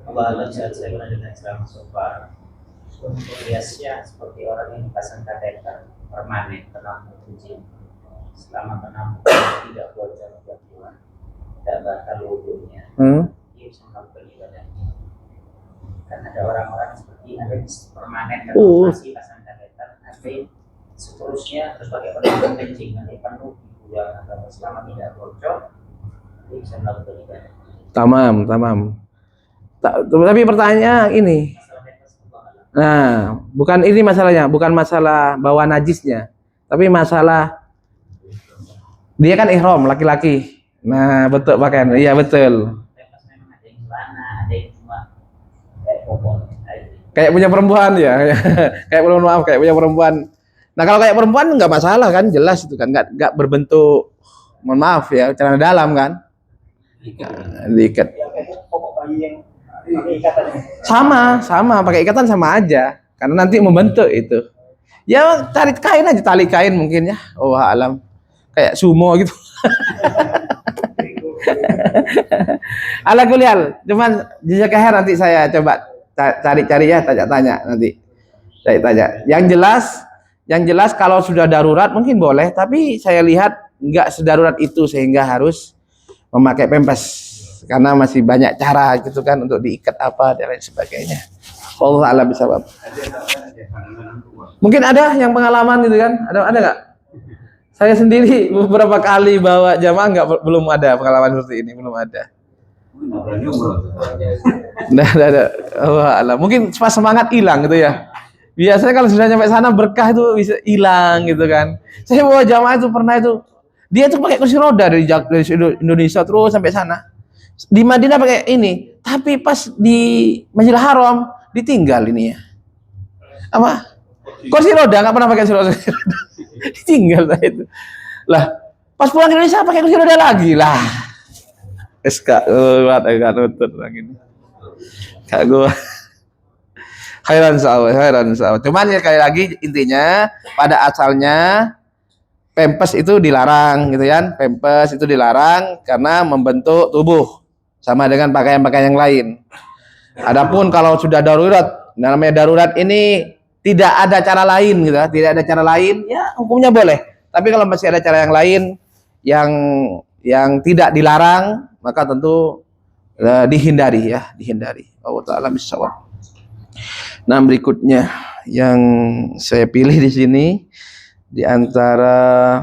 Kalau saat saya pernah dengan ceramah sofa, biasanya seperti orang yang dipasang kateter permanen penambung uji, selama penambung tidak bocor bagian, tidak batal wudhunya, dia bisa melakukan ibadahnya. Karena ada orang-orang seperti ada permanen dan masih pasang kateter, tapi seterusnya terus pakai penambung kencing nanti penuh dibuang atau selama tidak bocor, dia bisa melakukan ibadah. Tamam. Tapi pertanyaannya ini. Nah, bukan ini masalahnya, bukan masalah bawa najisnya, tapi masalah dia kan ihram laki-laki. Nah, betul pakaian. Iya, betul. Kayak punya perempuan ya. Kayak punya perempuan. Nah, kalau kayak perempuan nggak masalah kan, jelas itu kan nggak berbentuk, mohon maaf ya, celana dalam kan. Diikat. Sama pakai ikatan sama aja karena nanti membentuk itu ya, cari kain aja, tali kain mungkin ya, oh alam, kayak sumo gitu. Ala kuliah cuman jejak nanti saya coba cari ya, tanya nanti saya tanya. Yang jelas kalau sudah darurat mungkin boleh, tapi saya lihat nggak sedarurat itu sehingga harus memakai pempes. Karena masih banyak cara gitu kan untuk diikat apa dan lain sebagainya. Allah Ta'ala bisa. Mungkin ada yang pengalaman gitu kan? Ada nggak? Saya sendiri beberapa kali bawa jamaah belum ada pengalaman seperti ini, belum ada. Nggak ada. Allah Allah. Mungkin pas semangat hilang gitu ya. Biasanya kalau sudah nyampe sana berkah itu bisa hilang gitu kan. Saya bawa jamaah itu pernah itu, dia tuh pakai kursi roda dari Indonesia terus sampai sana. Di Madinah pakai ini, tapi pas di Masjidil Haram ditinggal ini ya. Apa? Kursi roda, nggak pernah pakai kursi roda. Ditinggal lah itu. Lah, pas pulang ke Indonesia pakai kursi roda lagi lah. Agak nutut lagi ini. Kak gua. Khairan sawah. Cuman ya sekali lagi intinya pada asalnya pempes itu dilarang gitu kan. Pempes itu dilarang karena membentuk tubuh. Sama dengan pakaian-pakaian yang lain. Adapun kalau sudah darurat, namanya darurat ini tidak ada cara lain gitu, tidak ada cara lain, ya hukumnya boleh. Tapi kalau masih ada cara yang lain yang tidak dilarang, maka tentu dihindari. Allah Ta'ala bisawab. Nah, berikutnya yang saya pilih di sini di antara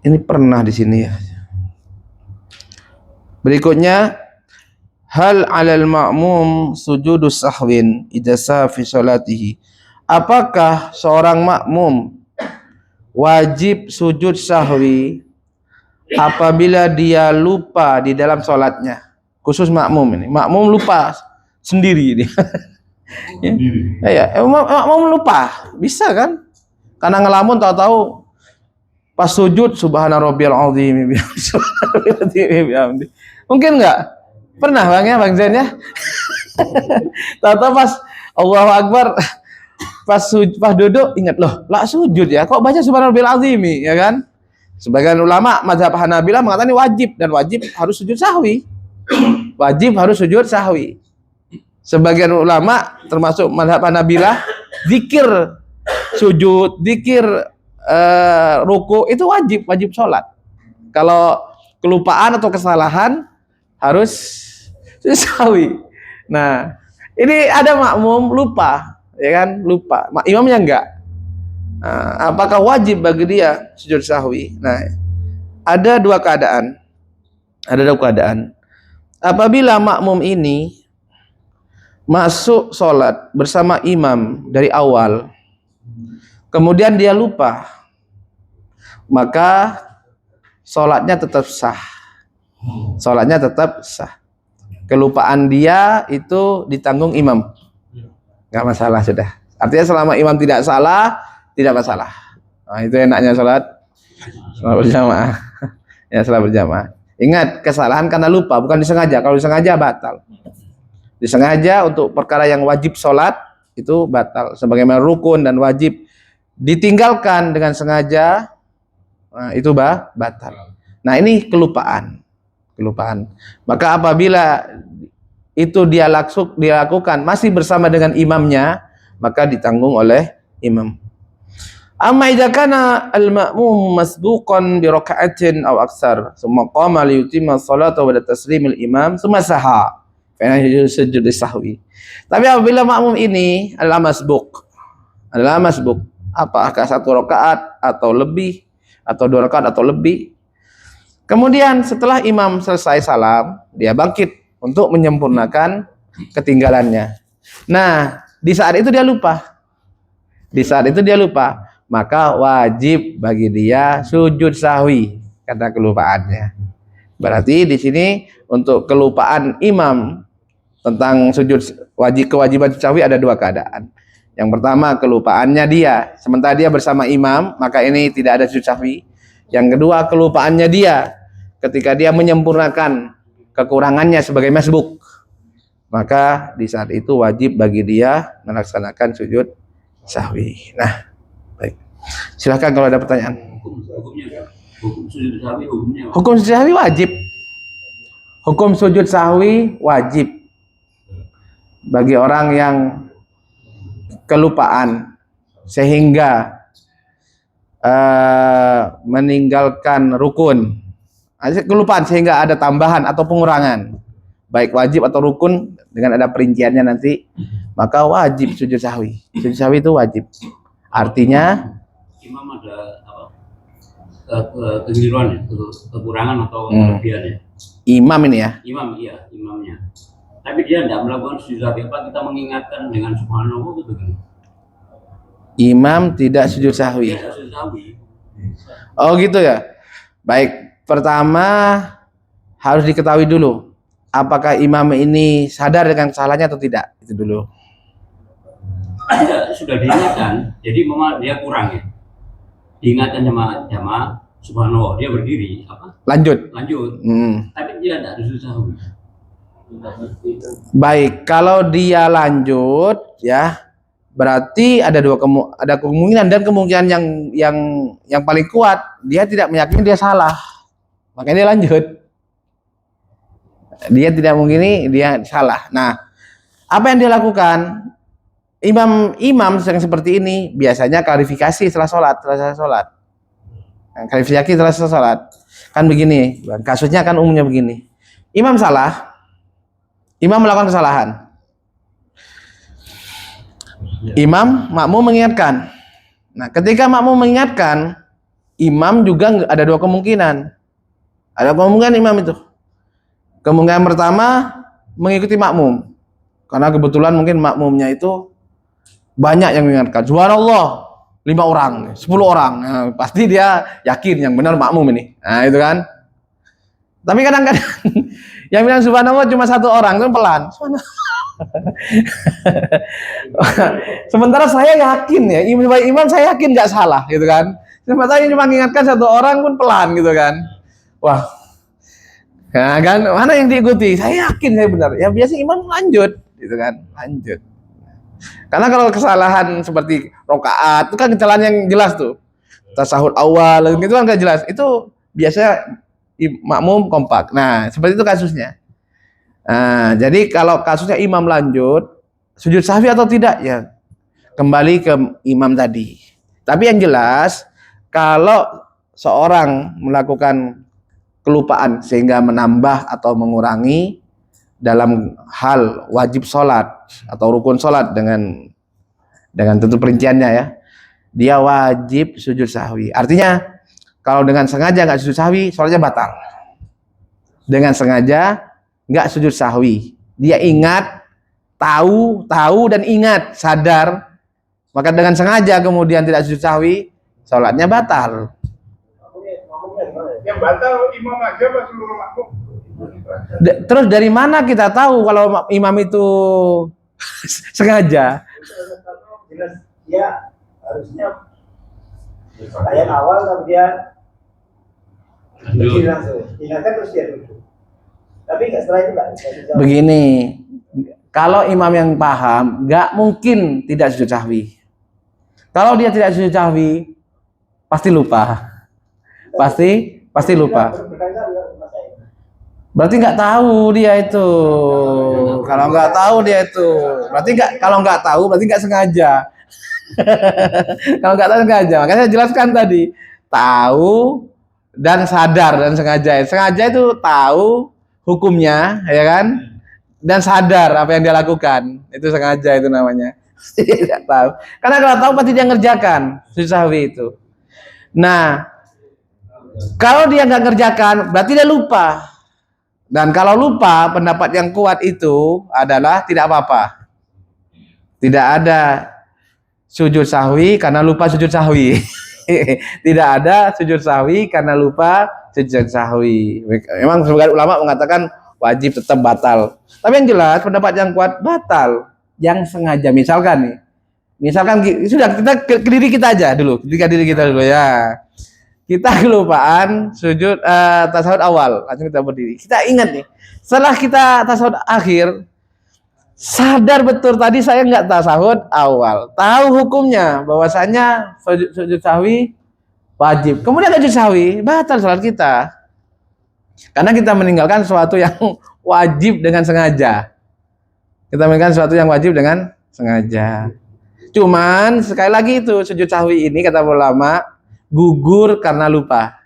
ini pernah di sini ya. Berikutnya Hal 'alal ma'mum sujudus sahwin idza fi sholatihi. Apakah seorang makmum wajib sujud sahwi apabila dia lupa di dalam sholatnya? Khusus makmum ini. Makmum lupa sendiri dia. Ya, makmum lupa. Bisa kan? Karena ngelamun tahu-tahu pas sujud subhana rabbiyal azim. Mungkin enggak? Pernah Bang ya, Bang Zain ya? Tahu-tahu pas Allahu Akbar pas duduk ingat loh, lah sujud ya. Kok baca subhana rabbiyal azim ya kan? Sebagian ulama mazhab Hanabilah mengatakan ini wajib dan wajib harus sujud sahwi. Wajib harus sujud sahwi. Sebagian ulama termasuk mazhab Hanabilah zikir sujud, zikir ruku itu wajib sholat. Kalau kelupaan atau kesalahan harus sahwi. Nah, ini ada makmum lupa, ya kan? Lupa. Imamnya enggak. Nah, apakah wajib bagi dia sujud sahwi? Nah, ada dua keadaan. Ada dua keadaan. Apabila makmum ini masuk sholat bersama imam dari awal, kemudian dia lupa, maka sholatnya tetap sah. Sholatnya tetap sah. Kelupaan dia itu ditanggung imam, nggak masalah sudah. Artinya selama imam tidak salah, tidak masalah. Nah, itu enaknya sholat berjamaah. Ya, sholat berjamaah. Ingat, kesalahan karena lupa, bukan disengaja. Kalau disengaja batal. Disengaja untuk perkara yang wajib sholat itu batal. Sebagaimana rukun dan wajib ditinggalkan dengan sengaja, nah, itu batal. Nah, ini kelupaan. Maka apabila itu dia dilakukan masih bersama dengan imamnya, maka ditanggung oleh imam. Amma idza kana al-ma'mum masbuqan bi raka'atin aw aksar, thumma qama li yutimma as-salata wa taslim al-imam, thumma saha, fa innahu sujud sahwi. Tapi apabila makmum ini adalah masbuq, apakah 1 rakaat atau lebih atau 2 rakaat atau lebih, kemudian setelah imam selesai salam, dia bangkit untuk menyempurnakan ketinggalannya. Nah, di saat itu dia lupa. Maka wajib bagi dia sujud sahwi karena kelupaannya. Berarti di sini untuk kelupaan imam tentang sujud kewajiban sahwi ada 2 keadaan. Yang pertama kelupaannya dia, sementara dia bersama imam, maka ini tidak ada sujud sahwi. Yang kedua kelupaannya dia ketika dia menyempurnakan kekurangannya sebagai masbuk, maka di saat itu wajib bagi dia melaksanakan sujud sahwi. Nah, baik. Silakan kalau ada pertanyaan. Hukum sujud sahwi hukumnya. Hukum sujud sahwi wajib. Hukum sujud sahwi wajib bagi orang yang kelupaan sehingga meninggalkan rukun. Kelupaan sehingga ada tambahan atau pengurangan, baik wajib atau rukun dengan ada perinciannya nanti, maka wajib sujud sahwi. Sujud sahwi itu wajib. Artinya imam ada kekeliruan, kekurangan atau kelebihannya. Imam ini ya. Imamnya. Tapi dia tidak melakukan sujud sahwi, apa kita mengingatkan dengan subhanallah gitu kan? Imam tidak sujud sahwi. Tidak sujud sahwi. Oh gitu ya. Baik. Pertama harus diketahui dulu apakah imam ini sadar dengan kesalahannya atau tidak, itu dulu. Tidak, sudah diingatkan, jadi memang dia kurang ya. Diingatkan sama jamaah, subhanallah, dia berdiri, lanjut. Tapi dia tidak ada sujud sahwi. Baik, kalau dia lanjut ya, berarti ada kemungkinan, dan kemungkinan yang paling kuat dia tidak meyakini dia salah. Makanya dia lanjut. Dia tidak mungkin dia salah. Nah, apa yang dia lakukan? Imam yang seperti ini biasanya klarifikasi setelah sholat. Klarifikasi setelah sholat. Kan begini, kasusnya kan umumnya begini. Imam salah. Imam melakukan kesalahan. Makmum mengingatkan. Nah, ketika makmum mengingatkan, imam juga ada 2 kemungkinan. Ada kemungkinan imam itu. Kemungkinan pertama mengikuti makmum. Karena kebetulan mungkin makmumnya itu banyak yang mengingatkan. Subhanallah, 5 orang, 10 orang. Nah, pasti dia yakin yang benar makmum ini. Nah, itu kan. Tapi kadang-kadang yang bilang subhanallah cuma 1 orang, itu pelan. Sementara saya yakin ya, imam saya yakin nggak salah gitu kan. Sementara cuma mengingatkan 1 orang pun pelan gitu kan. Wah, nah kan mana yang diikuti? Saya yakin saya benar. Ya biasa imam lanjut gitu kan, lanjut. Karena kalau kesalahan seperti rokaat itu kan kesalahan yang jelas tuh. Tasahud awal gitu kan nggak jelas. Itu biasanya makmum kompak. Nah, seperti itu kasusnya. Nah, jadi kalau kasusnya imam lanjut, sujud sahwi atau tidak ya kembali ke imam tadi. Tapi yang jelas kalau seorang melakukan kelupaan sehingga menambah atau mengurangi dalam hal wajib sholat atau rukun sholat dengan tentu perinciannya ya, dia wajib sujud sahwi. Artinya kalau dengan sengaja nggak sujud sahwi, sholatnya batal. Dengan sengaja nggak sujud sahwi, dia ingat, tahu dan ingat, sadar, maka dengan sengaja kemudian tidak sujud sahwi, sholatnya batal. Yang batal imam aja apa seluruh makmum? Terus dari mana kita tahu kalau imam itu sengaja? Jelas dia harusnya ayat awal tapi dia berdiri langsung. Ingatkan terus dia duduk. Tapi nggak setelah itu nggak. Begini, kalau imam yang paham, nggak mungkin tidak sujud sahwi. Kalau dia tidak sujud sahwi, pasti lupa. Pasti lupa. Berarti nggak tahu dia itu. Kalau nggak tahu dia itu, berarti kalau nggak tahu berarti nggak sengaja. Kalau nggak tahu sengaja, makanya saya jelaskan tadi, tahu dan sadar dan sengaja. Sengaja itu tahu hukumnya, ya kan? Dan sadar apa yang dia lakukan, itu sengaja itu namanya. Tidak tahu. Karena kalau tahu pasti dia ngerjakan sujud sahwi itu. Nah, kalau dia nggak ngerjakan, berarti dia lupa. Dan kalau lupa, pendapat yang kuat itu adalah tidak apa-apa. Tidak ada sujud sahwi karena lupa sujud sahwi. Tidak ada sujud sahwi karena lupa sujud sahwi. Memang sebagian ulama mengatakan wajib tetap batal. Tapi yang jelas pendapat yang kuat batal. Yang sengaja, misalkan sudah kita ke diri kita aja dulu, ketika diri kita dulu ya. Kita kelupaan sujud tasawuf awal, langsung kita berdiri. Kita ingat nih, setelah kita tasawuf akhir, sadar betul tadi saya nggak tasawuf awal, tahu hukumnya bahwasanya sujud sahwi wajib. Kemudian sujud sahwi batal salat kita, karena kita meninggalkan sesuatu yang wajib dengan sengaja. Kita meninggalkan sesuatu yang wajib dengan sengaja. Cuman sekali lagi itu sujud sahwi ini kata ulama gugur karena lupa.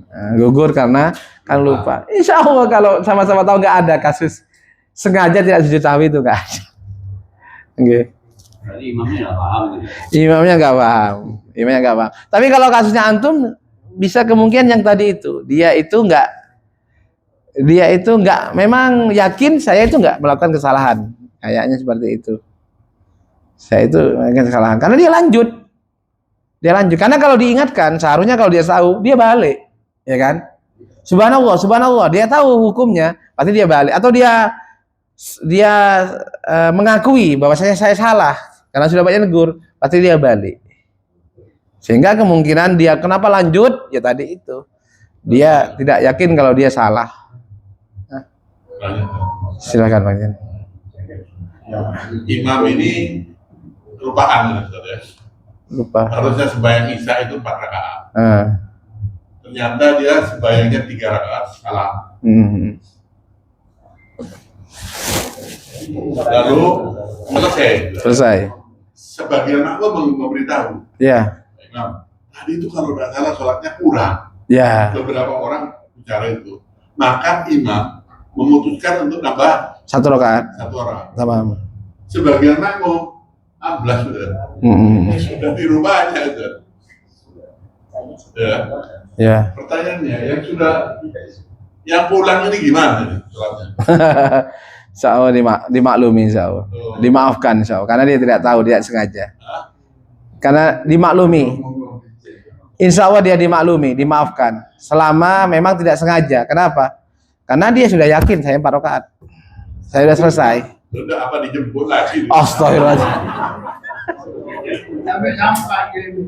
Nah, gugur karena lupa. Insya Allah kalau sama-sama tahu nggak ada kasus sengaja tidak sujud sahwi itu nggak ada. Okay. Berarti imamnya nggak paham. Imamnya nggak paham. Tapi kalau kasusnya antum bisa kemungkinan yang tadi itu dia itu nggak memang yakin saya itu nggak melakukan kesalahan. Kayaknya seperti itu. Saya itu melakukan kesalahan karena dia lanjut. Karena kalau diingatkan, seharusnya kalau dia tahu, dia balik, ya kan? Subhanallah, dia tahu hukumnya, pasti dia balik. Atau dia mengakui bahwa saya salah, karena sudah banyak negur, pasti dia balik. Sehingga kemungkinan dia kenapa lanjut, ya tadi itu, dia tidak yakin kalau dia salah. Nah, silakan Pak Jan. Imam ini kelupaan, ya. Lupa. Harusnya sembahyang Isya itu 4 rakaat. Ternyata dia sembahyangnya 3 rakaat, salah. Lalu selesai. Sebagian makmum memberitahu. Ya. Imam, tadi itu kalau nggak salah sholatnya kurang. Ya. Beberapa orang bicara itu. Maka imam memutuskan untuk nambah 1 rakaat. 1 orang. Tamam. Sebagian makmum 16 sudah. Sudah dirubahnya itu. Ya. Ya. Pertanyaannya Yang pulang ini gimana nih sholatnya? Insya Allah dimaklumi, insya Allah. Dimaafkan, insya Allah. Karena dia tidak tahu, dia sengaja. Karena dimaklumi. Insya Allah dia dimaklumi, dimaafkan. Selama memang tidak sengaja. Kenapa? Karena dia sudah yakin saya 4 rakaat. Saya sudah selesai. Udah apa dijemput lagi? Astagfirullahaladzim. Sampai sampai gitu.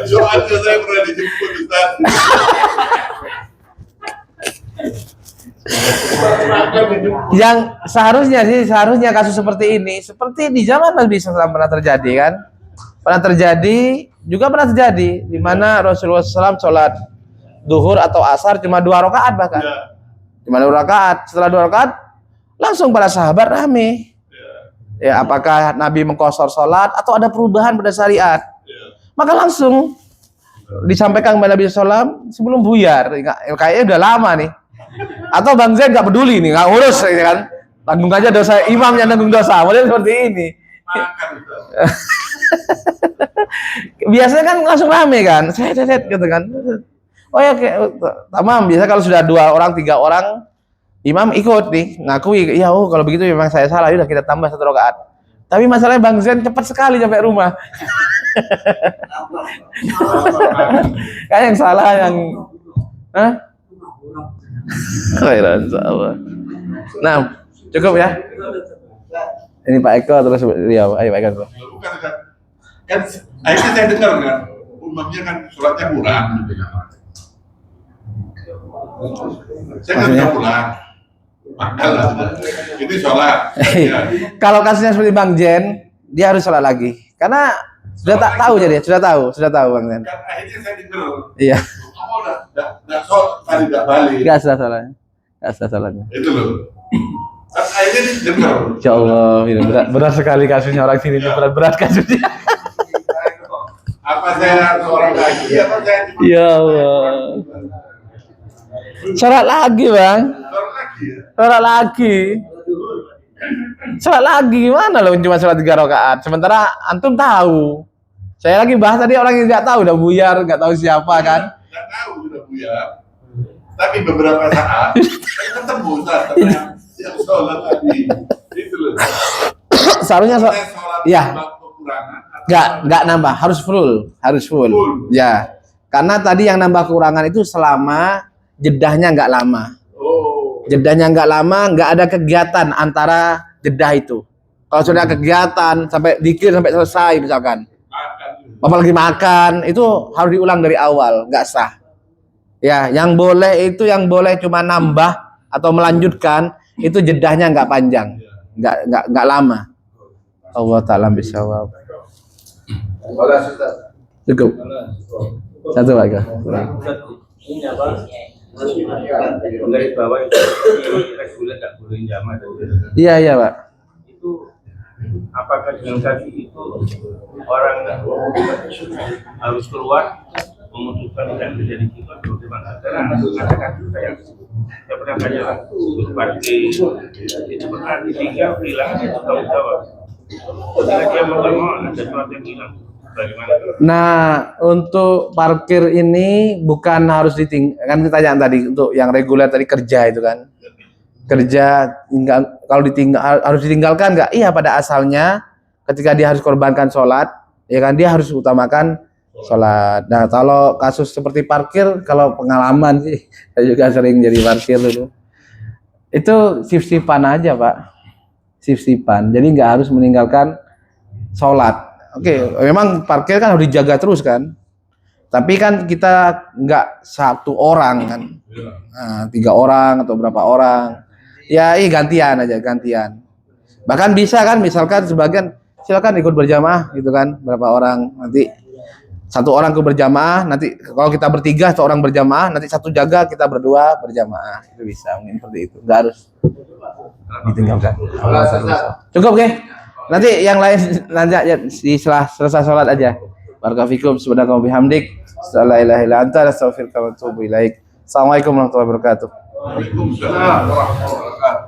Soalnya saya pernah dijemput Ustaz. Yang seharusnya kasus seperti ini, seperti di zaman Nabi SAW pernah terjadi kan? Pernah terjadi, juga pernah terjadi di mana Rasulullah SAW sholat duhur atau asar cuma 2 rakaat bahkan. Cuma 2 rakaat. Setelah 2 rakaat, langsung para sahabat rame. Ya, apakah Nabi mengqashar sholat atau ada perubahan pada syariat? Maka langsung disampaikan kepada Nabi SAW sebelum buyar. Kayaknya udah lama nih. Atau Bang Zain nggak peduli nih, nggak urus ya kan? Tanggung aja dosa, imamnya tanggung dosa. Model seperti ini. Makan Biasanya kan langsung rame kan, set gitu kan. Oh ya, tamam. Biasa kalau sudah 2 orang, 3 orang, imam ikut nih, ngakui, ya kalau begitu memang saya salah, udah kita tambah 1 rakaat. Tapi masalahnya Bang Zain cepat sekali sampai rumah. Kayak yang salah yang, khairan insyaallah. Nah, cukup ya. Ini Pak Eko terus dia, ayo Pak Eko. Bukan kan akhirnya saya dengar kan, umumnya kan sholatnya kurang. Saya kan nggak pulang. Makalah. Ini sholat. Ya. Kalau kasusnya seperti Bang Jen, dia harus sholat lagi. Karena sudah tak tahu jadi, sudah tahu Bang Jen. Kan akhirnya saya dengar. Iya. Kamu udah sholat tadi nggak balik. Enggak sah sholatnya. Enggak sah sholatnya. Itu loh. Kan akhirnya dia dengar. Ya Allah, ini berat sekali kasusnya orang sini, berat kasusnya. Apa saya seorang lagi? Apa saya cuma? Ya Allah. Sholat lagi Bang. Seorang lagi ya. Sholat lagi. Sholat lagi gimana loh cuma sholat 3 rakaat. Sementara antum tahu. Saya lagi bahas tadi orang yang nggak tahu, udah buyar, nggak tahu siapa kan. Nggak tahu sudah buyar. Tapi beberapa saat saya ketemu Ustaz yang sholat tadi. Itu loh. Seharusnya Saya sholat ya. kekurangan. Nggak nambah, harus full. Ya. Karena tadi yang nambah kekurangan itu selama jedahnya nggak lama. Oh. Jedahnya nggak lama, nggak ada kegiatan antara jedah itu. Kalau sudah kegiatan sampai dikir sampai selesai misalkan, apalagi makan, itu harus diulang dari awal, nggak sah. Ya, yang boleh cuma nambah atau melanjutkan itu jedahnya nggak panjang, nggak lama. Allah Ta'ala bisawab. Cukup. Satu lagi. Ini apa? Dari bawah itu reguler nggak boleh jamaah. Iya Pak. Itu apakah dengan kaki itu orang harus keluar memutuskan tidak terjadi itu atau bagaimana? Karena ada kasus saya pernah tanya parkir itu pernah ditinggal hilang itu tahu jawab. Ketika dia mau ada sesuatu yang hilang. Bagaimana? Nah, untuk parkir ini bukan harus ditinggal, kan kita tanya tadi untuk yang reguler tadi kerja itu kan. Kerja kalau harus ditinggalkan nggak? Iya, pada asalnya ketika dia harus korbankan sholat, ya kan dia harus utamakan sholat. Nah, kalau kasus seperti parkir, kalau pengalaman sih, saya juga sering jadi parkir dulu. Itu sif-sifan aja Pak, sif-sifan. Jadi nggak harus meninggalkan sholat. Oke, memang parkir kan harus dijaga terus kan. Tapi kan kita nggak 1 orang kan, 3 orang atau berapa orang. Ya, gantian aja, gantian. Bahkan bisa kan, misalkan sebagian silakan ikut berjamaah gitu kan, berapa orang nanti 1 orang ikut berjamaah, nanti kalau kita bertiga 1 orang berjamaah, nanti 1 jaga, kita berdua berjamaah. Itu bisa, mungkin seperti itu. Nggak harus ditinggalkan. Cukup oke? Nanti yang lain nanti di selesai sholat aja. Barakallahu subhanallahi wa bihamdik. La ilaha illa anta astaghfiruka wa atubu ilaik. Assalamualaikum warahmatullahi wabarakatuh. Waalaikumsalam warahmatullahi wabarakatuh.